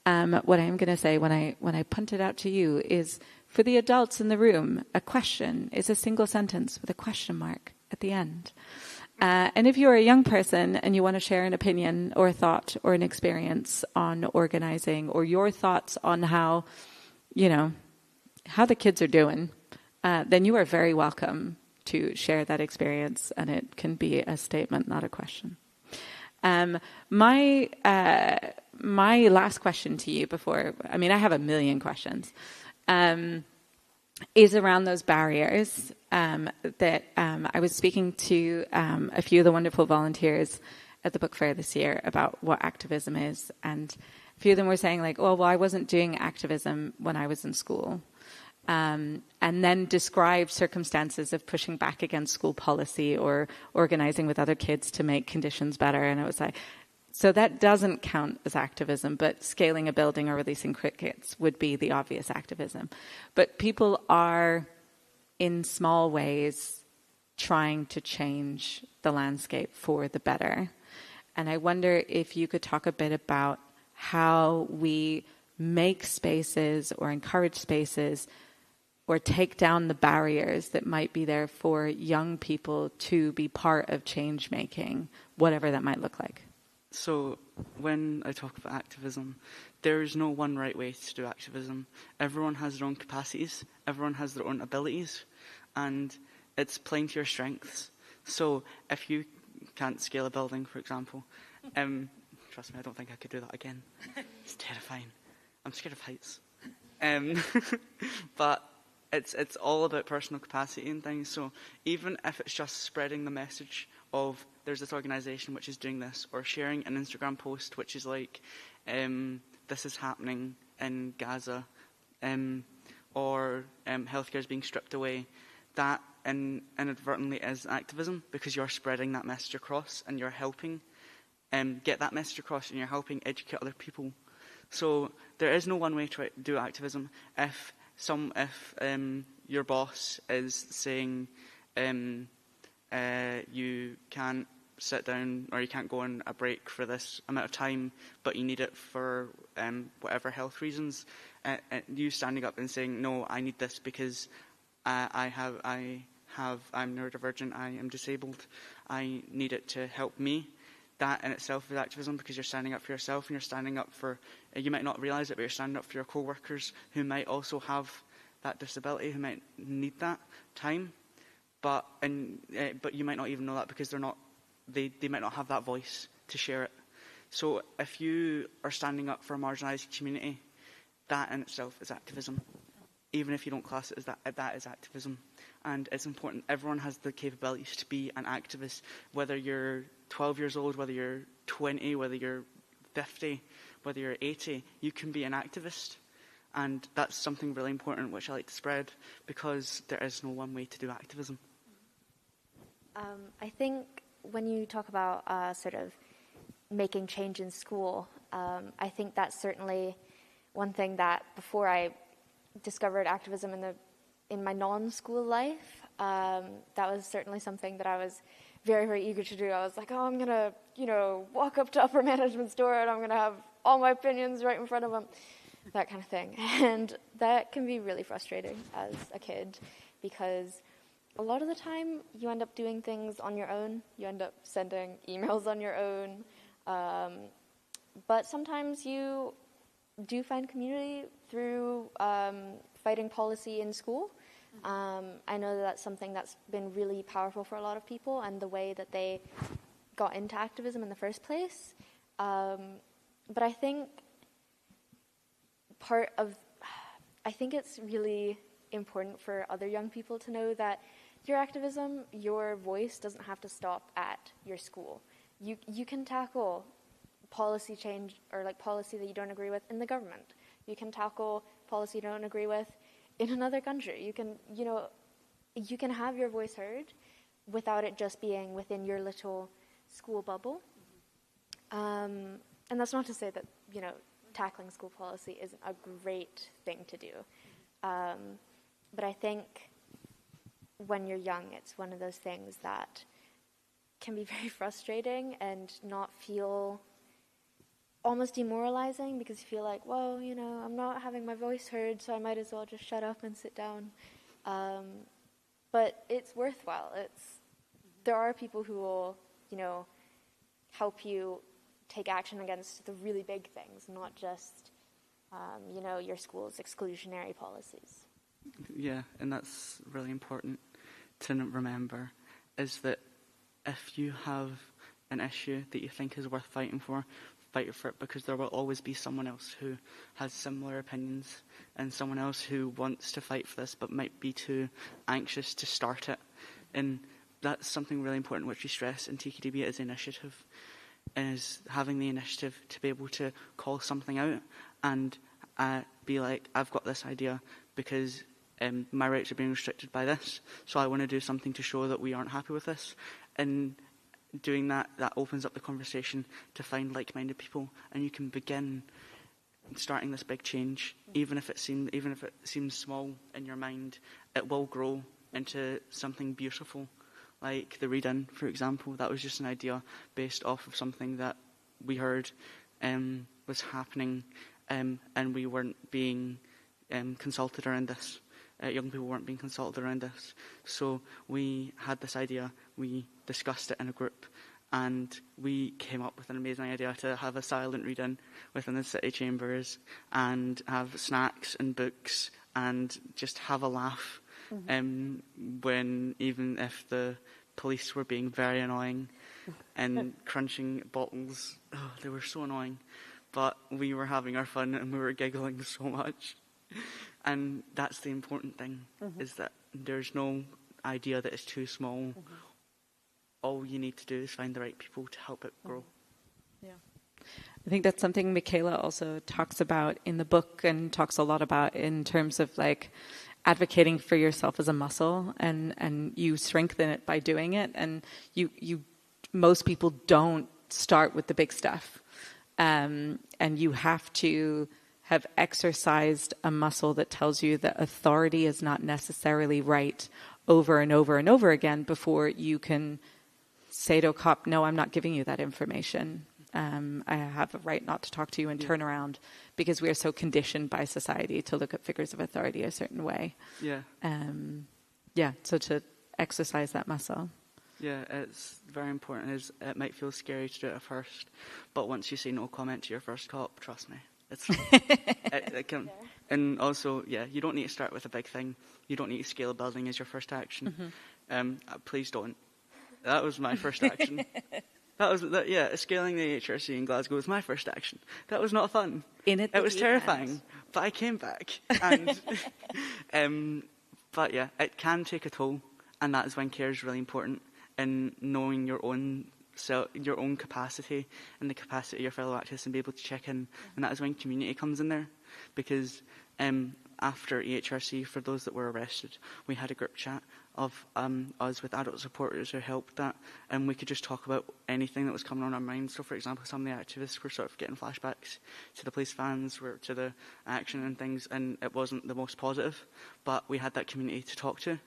what I'm going to say when I punt it out to you is, for the adults in the room, a question is a single sentence with a question mark at the end. And if you're a young person and you want to share an opinion or a thought or an experience on organising, or your thoughts on how the kids are doing, then you are very welcome to share that experience, and it can be a statement, not a question. My last question to you I have a million questions, is around those barriers that I was speaking to a few of the wonderful volunteers at the book fair this year about what activism is, and a few of them were saying I wasn't doing activism when I was in school. and then described circumstances of pushing back against school policy or organising with other kids to make conditions better. And it was like, so that doesn't count as activism, but scaling a building or releasing crickets would be the obvious activism. But people are, in small ways, trying to change the landscape for the better. And I wonder if you could talk a bit about how we make spaces or encourage spaces or take down the barriers that might be there for young people to be part of change making, whatever that might look like. So when I talk about activism, there is no one right way to do activism. Everyone has their own capacities, everyone has their own abilities, and it's playing to your strengths. So if you can't scale a building, for example, trust me, I don't think I could do that again. It's terrifying. I'm scared of heights. But it's all about personal capacity and things. So even if it's just spreading the message of there's this organisation which is doing this, or sharing an Instagram post which is like, this is happening in Gaza, or healthcare is being stripped away, that inadvertently is activism, because you're spreading that message across and you're helping get that message across, and you're helping educate other people. So there is no one way to do activism. If your boss is saying you can't sit down or you can't go on a break for this amount of time, but you need it for whatever health reasons, you standing up and saying, no, I need this because I'm neurodivergent, I am disabled, I need it to help me. That in itself is activism, because you're standing up for yourself, and you're standing up for, you might not realise it, but you're standing up for your co-workers who might also have that disability, who might need that time, but you might not even know that, because they might not have that voice to share it. So if you are standing up for a marginalised community, that in itself is activism. Even if you don't class it as that is activism. And it's important. Everyone has the capabilities to be an activist, whether you're 12 years old, whether you're 20, whether you're 50, whether you're 80, you can be an activist. And that's something really important which I like to spread, because there is no one way to do activism. I think when you talk about sort of making change in school, I think that's certainly one thing that before I discovered activism in my non-school life, that was certainly something that I was very, very eager to do. I was like, oh, I'm going to, walk up to upper management's door and I'm going to have all my opinions right in front of them, that kind of thing. And that can be really frustrating as a kid, because a lot of the time you end up doing things on your own. You end up sending emails on your own. But sometimes you do find community through fighting policy in school. I know that's something that's been really powerful for a lot of people, and the way that they got into activism in the first place. But I think I think it's really important for other young people to know that your activism, your voice doesn't have to stop at your school. You can tackle policy change, or like policy that you don't agree with in the government. You can tackle policy you don't agree with in another country. You can have your voice heard without it just being within your little school bubble. And that's not to say that, tackling school policy isn't a great thing to do. But I think when you're young, it's one of those things that can be very frustrating and not feel almost demoralizing, because you feel like, well, I'm not having my voice heard, so I might as well just shut up and sit down. But it's worthwhile. There are people who will, help you take action against the really big things, not just, your school's exclusionary policies. Yeah, and that's really important to remember, is that if you have an issue that you think is worth fighting for, fight for it, because there will always be someone else who has similar opinions, and someone else who wants to fight for this but might be too anxious to start it. And that's something really important which we stress in TKDB as initiative, is having the initiative to be able to call something out and be like, I've got this idea, because my rights are being restricted by this, so I want to do something to show that we aren't happy with this. And doing that opens up the conversation to find like-minded people, and you can begin starting this big change. Even if it seems small in your mind, it will grow into something beautiful. Like the read-in, for example, that was just an idea based off of something that we heard was happening, and we weren't being consulted around this. Young people weren't being consulted around this. So we had this idea, we discussed it in a group, and we came up with an amazing idea to have a silent read-in within the city chambers and have snacks and books and just have a laugh. When even if the police were being very annoying and crunching bottles, they were so annoying. But we were having our fun and we were giggling so much. And that's the important thing, is that there's no idea that it's too small. All you need to do is find the right people to help it grow. Yeah. I think that's something Mikaela also talks about in the book and talks a lot about in terms of like advocating for yourself as a muscle, and you strengthen it by doing it. And most people don't start with the big stuff. And you have to have exercised a muscle that tells you that authority is not necessarily right over and over and over again before you can say to a cop, no, I'm not giving you that information. I have a right not to talk to you, and turn around, because we are so conditioned by society to look at figures of authority a certain way. So to exercise that muscle. Yeah, it's very important. It might feel scary to do it at first, but once you say no comment to your first cop, trust me, it's it can. And also, you don't need to start with a big thing. You don't need to scale a building as your first action. Please don't. That was my first action. Scaling the HRC in Glasgow was my first action. That was not fun. It was terrifying, but I came back. And but it can take a toll, and that is when care is really important, and knowing your own capacity and the capacity of your fellow activists and be able to check in. And that is when community comes in there, because after EHRC, for those that were arrested, we had a group chat of us with adult supporters who helped that, and we could just talk about anything that was coming on our minds. So, for example, some of the activists were sort of getting flashbacks to the police vans, to the action and things, and it wasn't the most positive, but we had that community to talk to.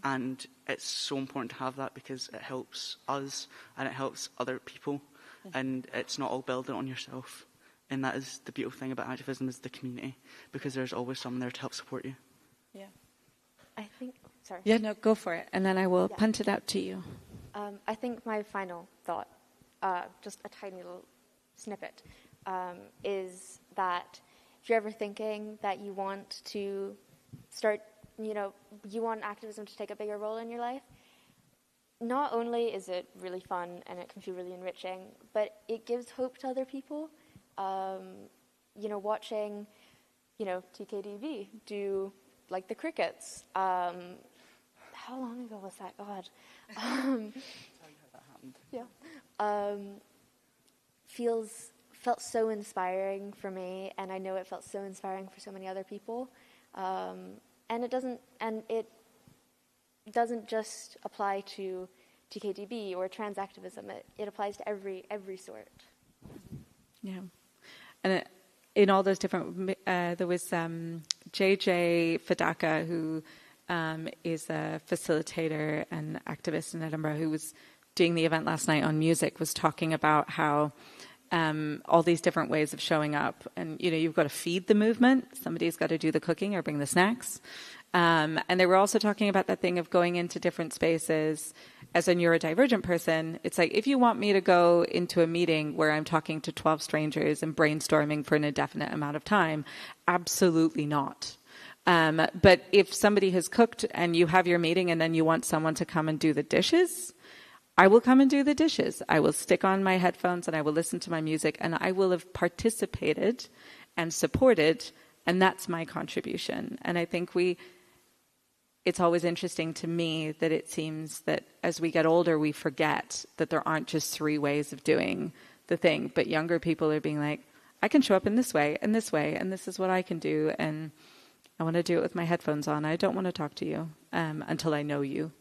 And it's so important to have that, because it helps us and it helps other people, and it's not all building on yourself. And that is the beautiful thing about activism, is the community, because there's always someone there to help support you. I think, sorry. Yeah, no, go for it. And then I will punt it out to you. I think my final thought, just a tiny little snippet, is that if you're ever thinking that you want to start, you want activism to take a bigger role in your life, not only is it really fun and it can feel really enriching, but it gives hope to other people. Watching, TKDV do, like, the crickets. How long ago was that? God. Felt so inspiring for me, and I know it felt so inspiring for so many other people. And it doesn't just apply to TKDB or trans activism. It applies to every sort. Yeah. And in all those different, there was JJ Fadaka, who is a facilitator and activist in Edinburgh, who was doing the event last night on music, was talking about how all these different ways of showing up. And, you've got to feed the movement. Somebody's got to do the cooking or bring the snacks. And they were also talking about that thing of going into different spaces. As a neurodivergent person, it's like, if you want me to go into a meeting where I'm talking to 12 strangers and brainstorming for an indefinite amount of time, absolutely not. But if somebody has cooked and you have your meeting and then you want someone to come and do the dishes, I will come and do the dishes. I will stick on my headphones and I will listen to my music, and I will have participated and supported, and that's my contribution. And I think it's always interesting to me that it seems that as we get older, we forget that there aren't just 3 ways of doing the thing, but younger people are being like, I can show up in this way, and this way, and this is what I can do. And I want to do it with my headphones on. I don't want to talk to you until I know you.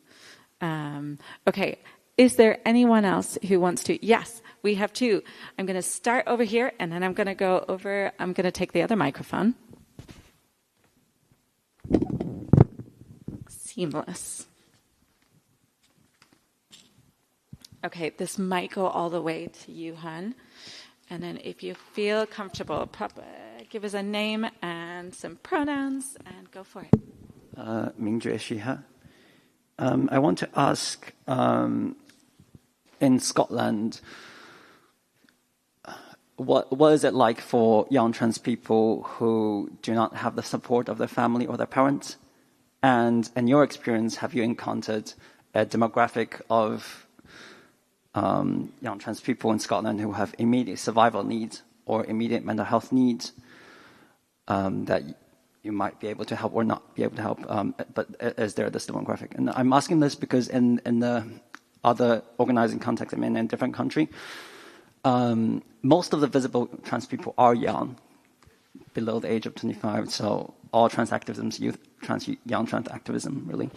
Okay. Is there anyone else who wants to? Yes, we have two. I'm going to start over here, and then I'm going to go over. I'm going to take the other microphone. Seamless. Okay, this might go all the way to you, hun. And then if you feel comfortable, give us a name and some pronouns and go for it. Mingjue Shiha. I want to ask, in Scotland, what is it like for young trans people who do not have the support of their family or their parents? And in your experience, have you encountered a demographic of young trans people in Scotland who have immediate survival needs or immediate mental health needs that you might be able to help or not be able to help, but is there this demographic? And I'm asking this because in the other organizing context I'm in a different country, most of the visible trans people are young, below the age of 25, so all trans activism is young trans activism, really.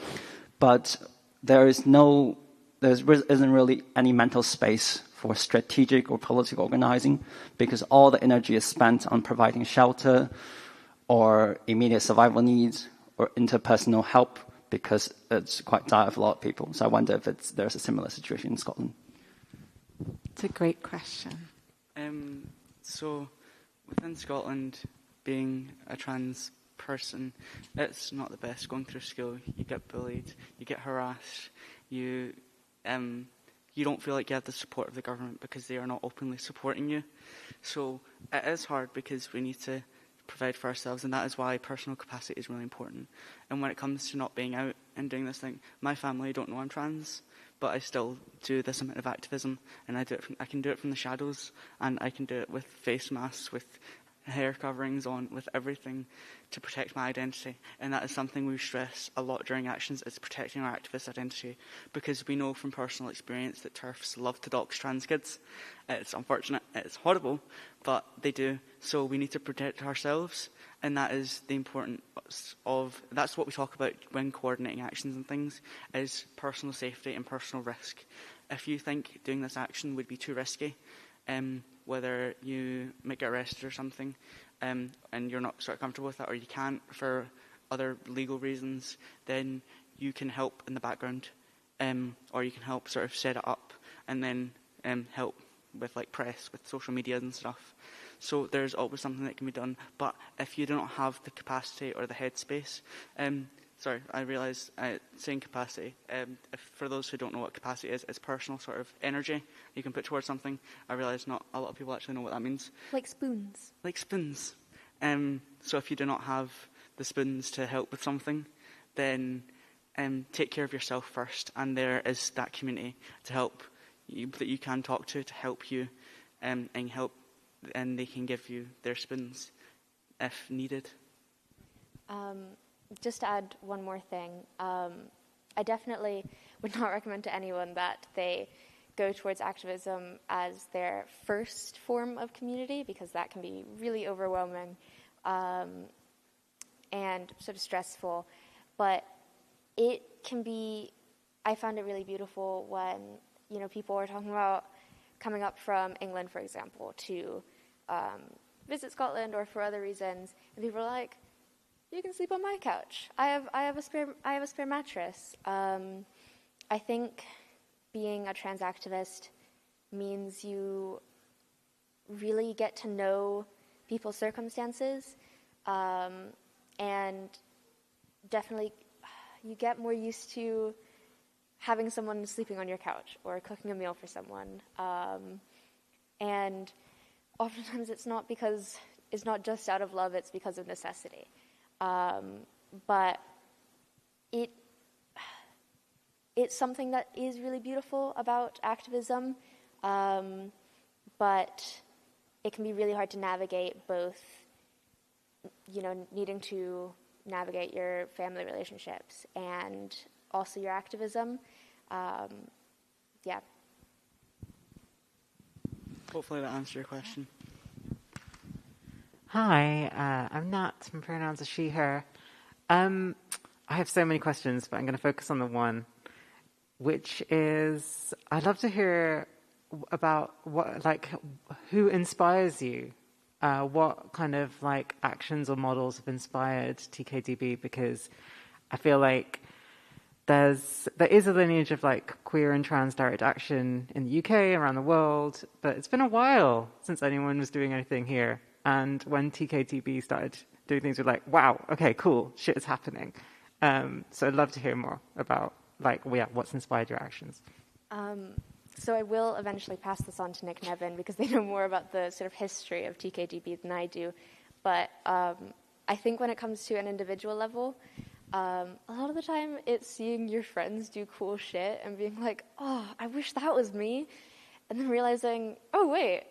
But there isn't really any mental space for strategic or political organizing because all the energy is spent on providing shelter or immediate survival needs or interpersonal help because it's quite dire for a lot of people. So I wonder if there's a similar situation in Scotland. It's a great question. So within Scotland, being a trans person, it's not the best. Going through school, you get bullied, you get harassed, you don't feel like you have the support of the government because they are not openly supporting you. So it is hard because we need to provide for ourselves, and that is why personal capacity is really important. And when it comes to not being out and doing this thing, my family don't know I'm trans, but I still do this amount of activism, and I can do it from the shadows, and I can do it with face masks, with hair coverings on, with everything to protect my identity. And that is something we stress a lot during actions, is protecting our activist identity, because we know from personal experience that TERFs love to dox trans kids. It's unfortunate, it's horrible, but they do. So we need to protect ourselves, and that is the importance that's what we talk about when coordinating actions and things, is personal safety and personal risk. If you think doing this action would be too risky, whether you might get arrested or something, and you're not sort of comfortable with that, or you can't for other legal reasons, then you can help in the background, or you can help sort of set it up, and then help with like press, with social media and stuff. So there's always something that can be done. But if you don't have the capacity or the headspace, sorry, I realise saying capacity, for those who don't know what capacity is, it's personal sort of energy you can put towards something. I realise not a lot of people actually know what that means. Like spoons. Like spoons. So if you do not have the spoons to help with something, then take care of yourself first. And there is that community to help you, that you can talk to help you and help, and they can give you their spoons if needed. Just to add one more thing, I definitely would not recommend to anyone that they go towards activism as their first form of community, because that can be really overwhelming and sort of stressful. But it can be, I found it really beautiful when, people were talking about coming up from England, for example, to visit Scotland or for other reasons, and people were like, you can sleep on my couch. I have a spare mattress. I think being a trans activist means you really get to know people's circumstances, and definitely you get more used to having someone sleeping on your couch or cooking a meal for someone. And oftentimes it's not just out of love, it's because of necessity. But it's something that is really beautiful about activism, but it can be really hard to navigate both, needing to navigate your family relationships and also your activism. Yeah. Hopefully that answers your question. Hi, I'm not, some pronouns are she, her. I have so many questions, but I'm going to focus on the one, which is I'd love to hear about who inspires you. What kind of actions or models have inspired TKDB? Because I feel like there is a lineage of queer and trans direct action in the UK, around the world, but it's been a while since anyone was doing anything here. And when TKDB started doing things, we're like, wow, okay, cool, shit is happening. So I'd love to hear more about what's inspired your actions. So I will eventually pass this on to Nick and Evan because they know more about the sort of history of TKDB than I do. But I think when it comes to an individual level, a lot of the time it's seeing your friends do cool shit and being like, oh, I wish that was me. And then realizing, oh, wait,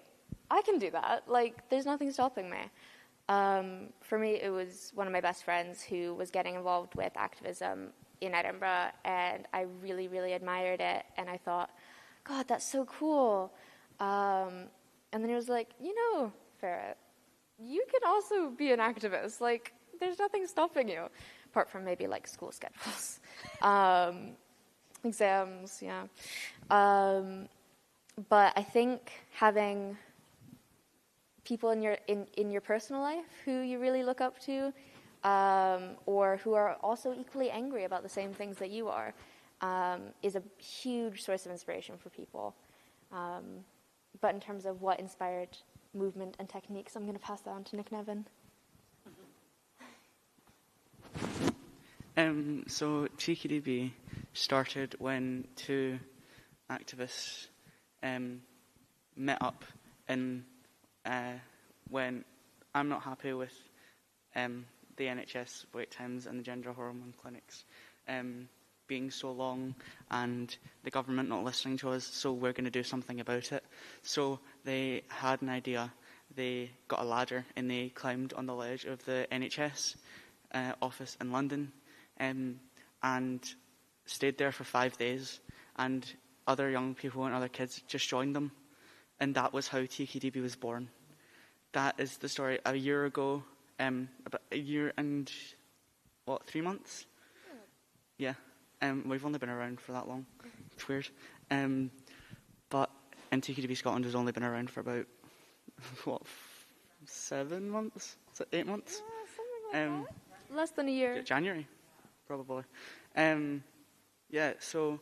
I can do that. There's nothing stopping me. For me, it was one of my best friends who was getting involved with activism in Edinburgh, and I really, really admired it. And I thought, God, that's so cool. And then he was like, Ferret, you can also be an activist. There's nothing stopping you, apart from maybe school schedules, exams, yeah. But I think having people in your personal life who you really look up to, or who are also equally angry about the same things that you are, is a huge source of inspiration for people. But in terms of what inspired movement and techniques, I'm going to pass that on to Nick and Evan. So TKDB started when two activists met up when I'm not happy with the NHS wait times and the gender hormone clinics being so long and the government not listening to us, so we're going to do something about it. So they had an idea. They got a ladder and they climbed on the ledge of the NHS office in London and stayed there for 5 days, and other young people and other kids just joined them, and that was how TKDB was born. That is the story. A year ago, about a year and 3 months? Yeah. We've only been around for that long. It's weird. But TKDB Scotland has only been around for about 7 months? 8 months? Yeah, something like that. Less than a year. January, probably. So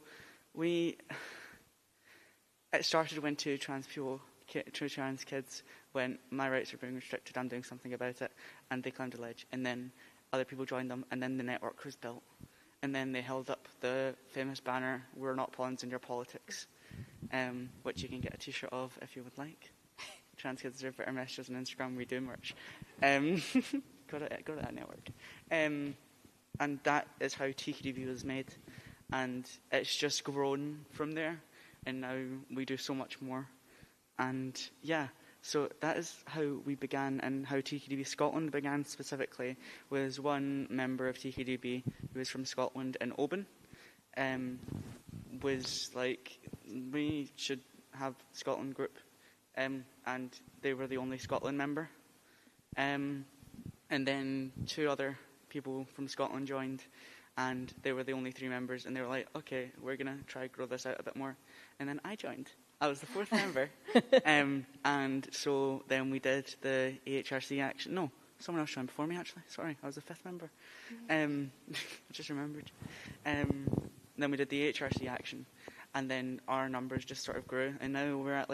it started when two trans kids went, my rights are being restricted, I'm doing something about it, and they climbed a ledge, and then other people joined them, and then the network was built, and then they held up the famous banner, "We're not pawns in your politics," which you can get a t-shirt of if you would like. Trans kids deserve better messages on Instagram, we do merch. Go to that network. And that is how TKDB was made, and it's just grown from there, and now we do so much more. And yeah, so that is how we began, and how TKDB Scotland began specifically was one member of TKDB who was from Scotland in Oban, was like, we should have Scotland group, and they were the only Scotland member. And then two other people from Scotland joined, and they were the only 3 members, and they were like, okay, we're going to try to grow this out a bit more. And then I joined. I was the 4th member. And so then we did the AHRC action. No, someone else joined before me, actually. Sorry, I was the 5th member. I just remembered. Then we did the AHRC action, and then our numbers just sort of grew, and now we're at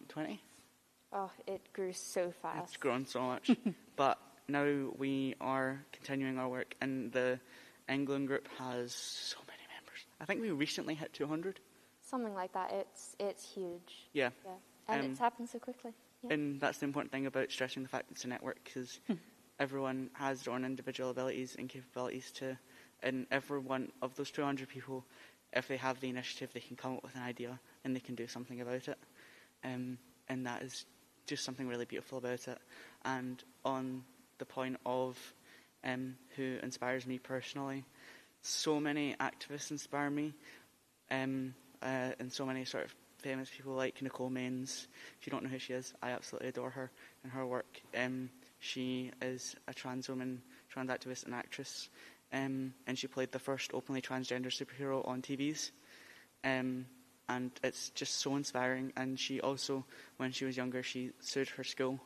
20? Oh, it grew so fast. It's grown so much. But now we are continuing our work, and the England group has so many members. I think we recently hit 200. Something like that. It's huge. Yeah. And it's happened so quickly. Yeah. And that's the important thing about stressing the fact it's a network, because everyone has their own individual abilities and capabilities and every one of those 200 people, if they have the initiative, they can come up with an idea and they can do something about it. And that is just something really beautiful about it. And on the point of who inspires me personally, so many activists inspire me, and so many sort of famous people like Nicole Maines. If you don't know who she is, I absolutely adore her and her work. She is a trans woman, trans activist and actress, and she played the first openly transgender superhero on TVs. And it's just so inspiring. And she also, when she was younger, she sued her school.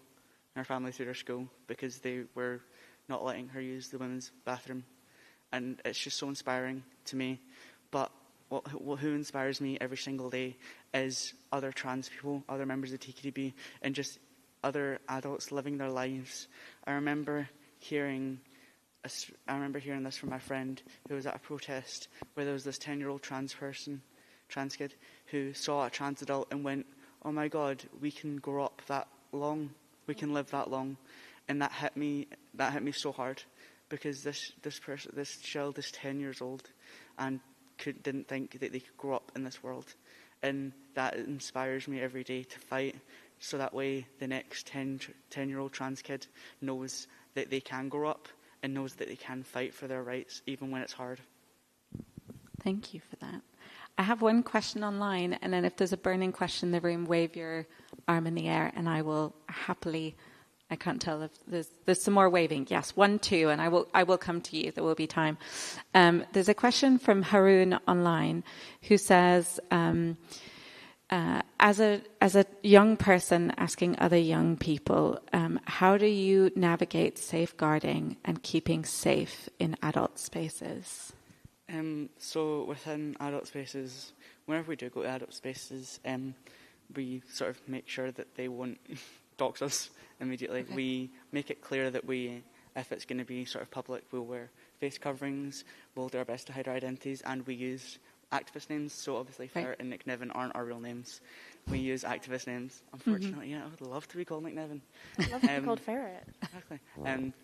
Her family sued her school because they were not letting her use the women's bathroom. And it's just so inspiring to me. But who inspires me every single day is other trans people, other members of TKDB, and just other adults living their lives. I remember hearing this from my friend who was at a protest where there was this 10-year-old trans kid, who saw a trans adult and went, "Oh my God, we can grow up that long, we can live that long," and that hit me so hard, because this child is 10 years old and didn't think that they could grow up in this world, and that inspires me every day to fight, so that way the next 10-year-old trans kid knows that they can grow up and knows that they can fight for their rights even when it's hard. Thank you for that. I have one question online, and then if there's a burning question in the room, wave your arm in the air, and I will happily. I can't tell if there's some more waving. Yes, 1, 2, and I will come to you. There will be time. There's a question from Haroon online, who says, as a young person asking other young people, how do you navigate safeguarding and keeping safe in adult spaces? So within adult spaces, whenever we do go to adult spaces, we sort of make sure that they won't dox us immediately. Okay. We make it clear that if it's going to be sort of public, we'll wear face coverings, we'll do our best to hide our identities, and we use activist names. So obviously Ferret and Nick Niven aren't our real names. We use activist names. Unfortunately, yeah, I would love to be called Nick Niven. I'd love to be called Ferret. Exactly.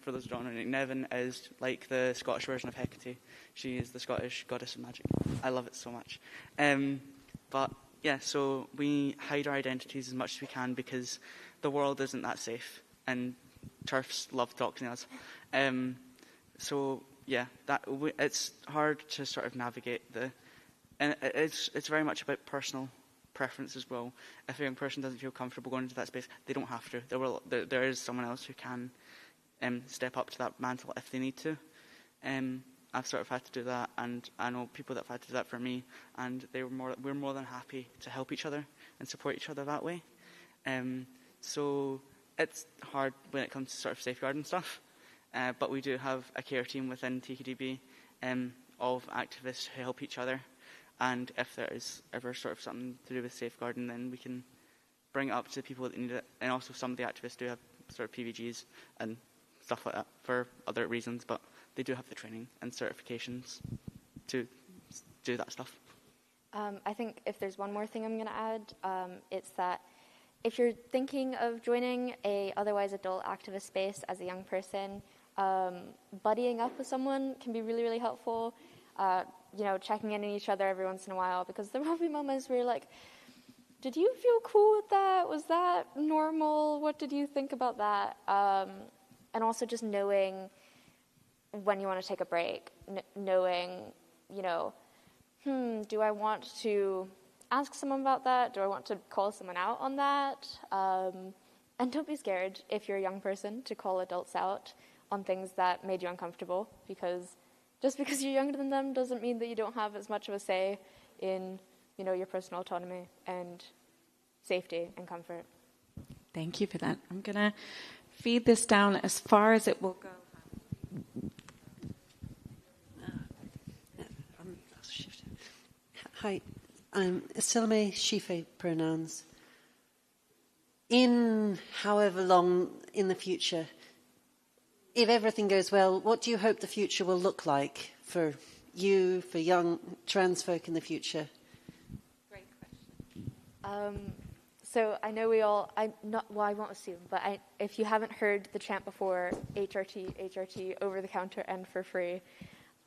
For those who don't know, Nick Niven is like the Scottish version of Hecate. She is the Scottish goddess of magic. I love it so much. But yeah, so we hide our identities as much as we can, because the world isn't that safe, and TERFs love doxing us. So yeah, it's hard to sort of navigate and it's very much about personal preference as well. If a young person doesn't feel comfortable going into that space, they don't have to. There is someone else who can step up to that mantle if they need to. I've sort of had to do that, and I know people that have had to do that for me, and we're more than happy to help each other and support each other that way. So it's hard when it comes to sort of safeguarding stuff, but we do have a care team within TKDB of activists who help each other, and if there is ever sort of something to do with safeguarding, then we can bring it up to people that need it. And also some of the activists do have sort of PVGs and stuff like that for other reasons, but they do have the training and certifications to do that stuff. I think if there's one more thing I'm going to add, it's that if you're thinking of joining a otherwise adult activist space as a young person, buddying up with someone can be really, really helpful. Checking in on each other every once in a while, because there will be moments where you're like, did you feel cool with that? Was that normal? What did you think about that? And also just knowing when you want to take a break, knowing, do I want to ask someone about that? Do I want to call someone out on that? And don't be scared if you're a young person to call adults out on things that made you uncomfortable, because just because you're younger than them doesn't mean that you don't have as much of a say in, your personal autonomy and safety and comfort. Thank you for that. I'm going to feed this down as far as it will go. Hi, I'm Silme Shife pronouns. In however long in the future, if everything goes well, what do you hope the future will look like for you, for young trans folk in the future? Great question. So I know I won't assume, but if you haven't heard the chant before, HRT, over the counter and for free,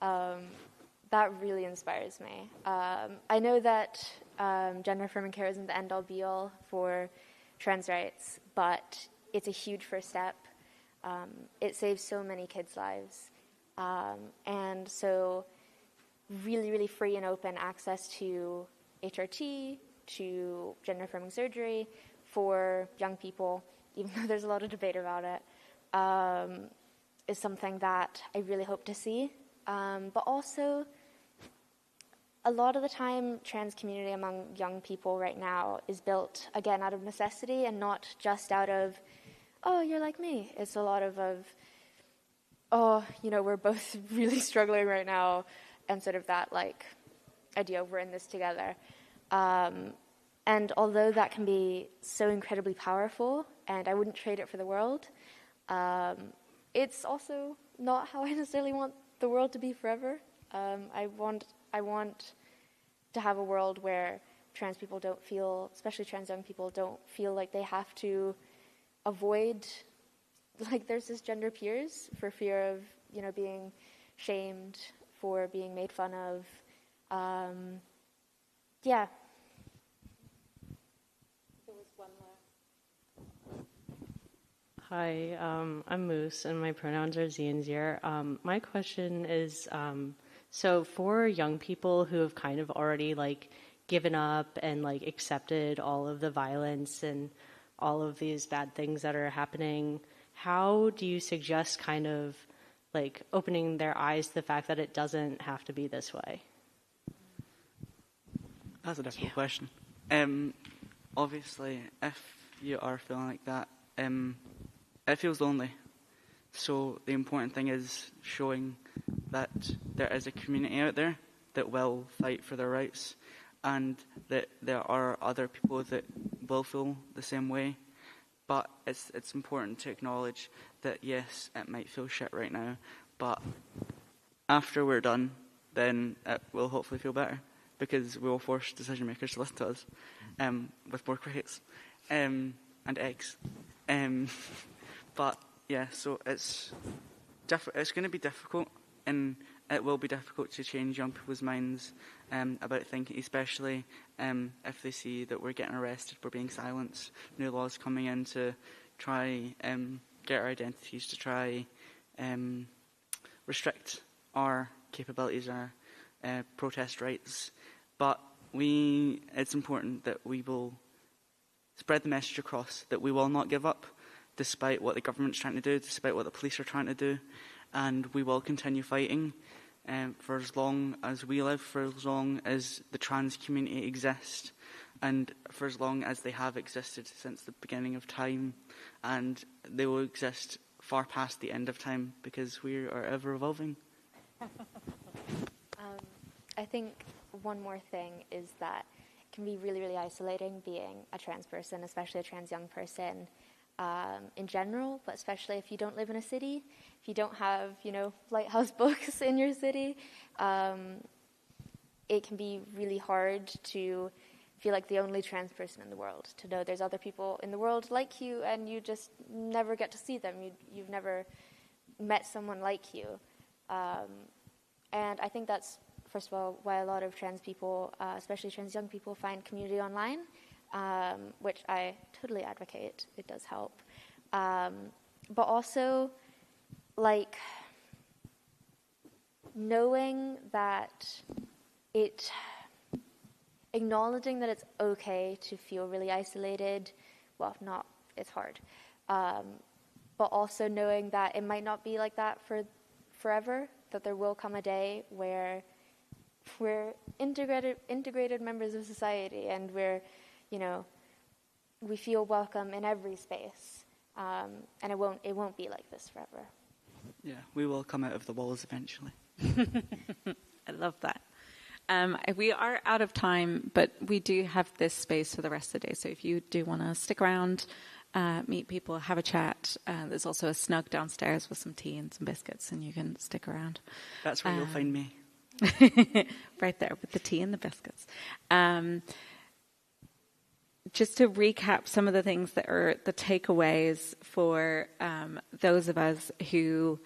that really inspires me. I know that gender affirming care isn't the end-all be-all for trans rights, but it's a huge first step. It saves so many kids' lives. And so really, really free and open access to HRT, to gender affirming surgery for young people, even though there's a lot of debate about it, is something that I really hope to see but also a lot of the time trans community among young people right now is built, again, out of necessity and not just out of, oh, you're like me. It's a lot of oh, we're both really struggling right now, and sort of that, like, idea of we're in this together. And although that can be so incredibly powerful, and I wouldn't trade it for the world, it's also not how I necessarily want the world to be forever. I want to have a world where trans people don't feel, especially trans young people, don't feel like they have to avoid, like, their cisgender peers for fear of, being shamed, for being made fun of. Yeah. There was one more. Hi, I'm Moose, and my pronouns are Z and Zier. My question is, so for young people who have kind of already, like, given up and, like, accepted all of the violence and all of these bad things that are happening, how do you suggest kind of, like, opening their eyes to the fact that it doesn't have to be this way? That's a difficult question. Obviously, if you are feeling like that, it feels lonely. So the important thing is showing that there is a community out there that will fight for their rights, and that there are other people that will feel the same way. But it's important to acknowledge that, yes, it might feel shit right now, but after we're done, then it will hopefully feel better, because we will force decision makers to listen to us, with more crates and eggs. But yeah, so it's going to be difficult, and it will be difficult to change young people's minds about thinking, especially if they see that we're getting arrested for being silenced. New laws coming in to try get our identities, to try restrict our capabilities, our protest rights. But it's important that we will spread the message across that we will not give up, despite what the government's trying to do, despite what the police are trying to do, and we will continue fighting for as long as we live, for as long as the trans community exists, and for as long as they have existed since the beginning of time, and they will exist far past the end of time, because we are ever evolving. I think one more thing is that it can be really, really isolating being a trans person, especially a trans young person in general, but especially if you don't live in a city, if you don't have, lighthouse books in your city, it can be really hard to feel like the only trans person in the world, to know there's other people in the world like you and you just never get to see them. You've never met someone like you. And I think that's, first of all, why a lot of trans people, especially trans young people, find community online, which I totally advocate. It does help. But also, like, knowing that acknowledging that it's okay to feel really isolated, it's hard. But also knowing that it might not be like that for forever, that there will come a day where we're integrated members of society, and we feel welcome in every space, and it won't be like this forever. Yeah, we will come out of the walls eventually. I love that. We are out of time, but we do have this space for the rest of the day. So if you do want to stick around, meet people, have a chat, there's also a snug downstairs with some tea and some biscuits, and you can stick around. That's where you'll find me. Right there with the tea and the biscuits. Just to recap some of the things that are the takeaways for those of us who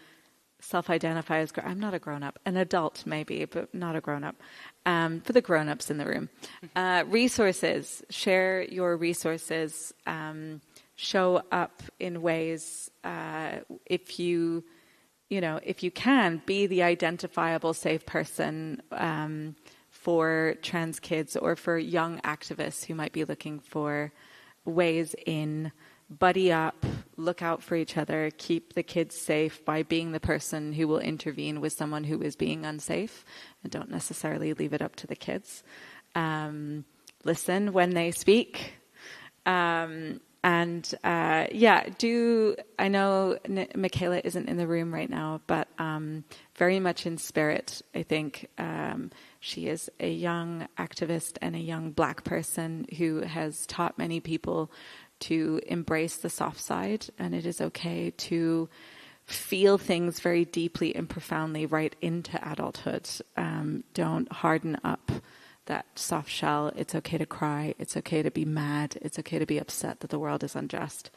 self-identify as, I'm not a grown-up, an adult maybe, but not a grown-up, for the grown-ups in the room. Resources, share your resources, show up in ways, if you can, be the identifiable safe person for trans kids or for young activists who might be looking for ways in buddy up, look out for each other, keep the kids safe by being the person who will intervene with someone who is being unsafe, and don't necessarily leave it up to the kids. Listen when they speak. I know Mikaela isn't in the room right now, but very much in spirit, I think she is a young activist and a young Black person who has taught many people to embrace the soft side, and it is okay to feel things very deeply and profoundly right into adulthood. Don't harden up that soft shell. It's okay to cry. It's okay to be mad. It's okay to be upset that the world is unjust.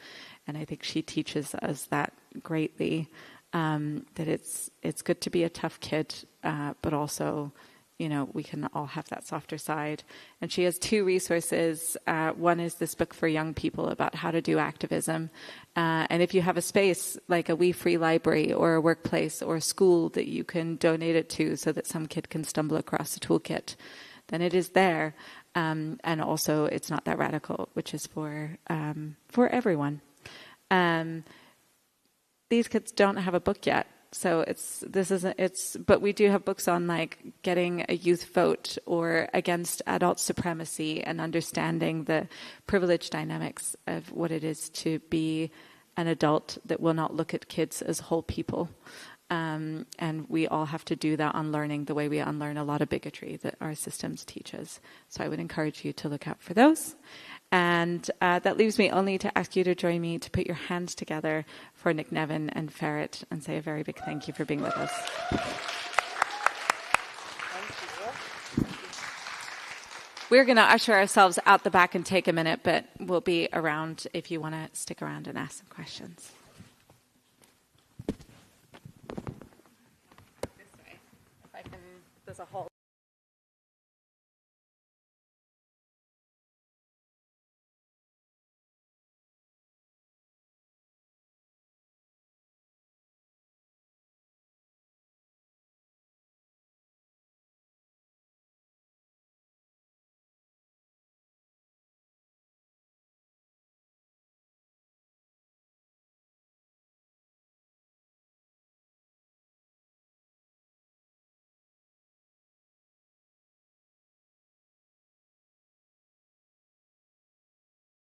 And I think she teaches us that greatly, that it's good to be a tough kid, but also, we can all have that softer side. And she has 2 resources. One is this book for young people about how to do activism. And if you have a space like a wee free library or a workplace or a school that you can donate it to so that some kid can stumble across a toolkit, then it is there. And also it's not that radical, which is for everyone. These kids don't have a book yet. So but we do have books on like getting a youth vote or against adult supremacy and understanding the privilege dynamics of what it is to be an adult that will not look at kids as whole people. And we all have to do that unlearning the way we unlearn a lot of bigotry that our systems teach us. So I would encourage you to look out for those. And that leaves me only to ask you to join me to put your hands together for Nick Nevin and Ferret and say a very big thank you for being with us. We're going to usher ourselves out the back and take a minute, but we'll be around if you want to stick around and ask some questions. This way. If I can, there's a hole.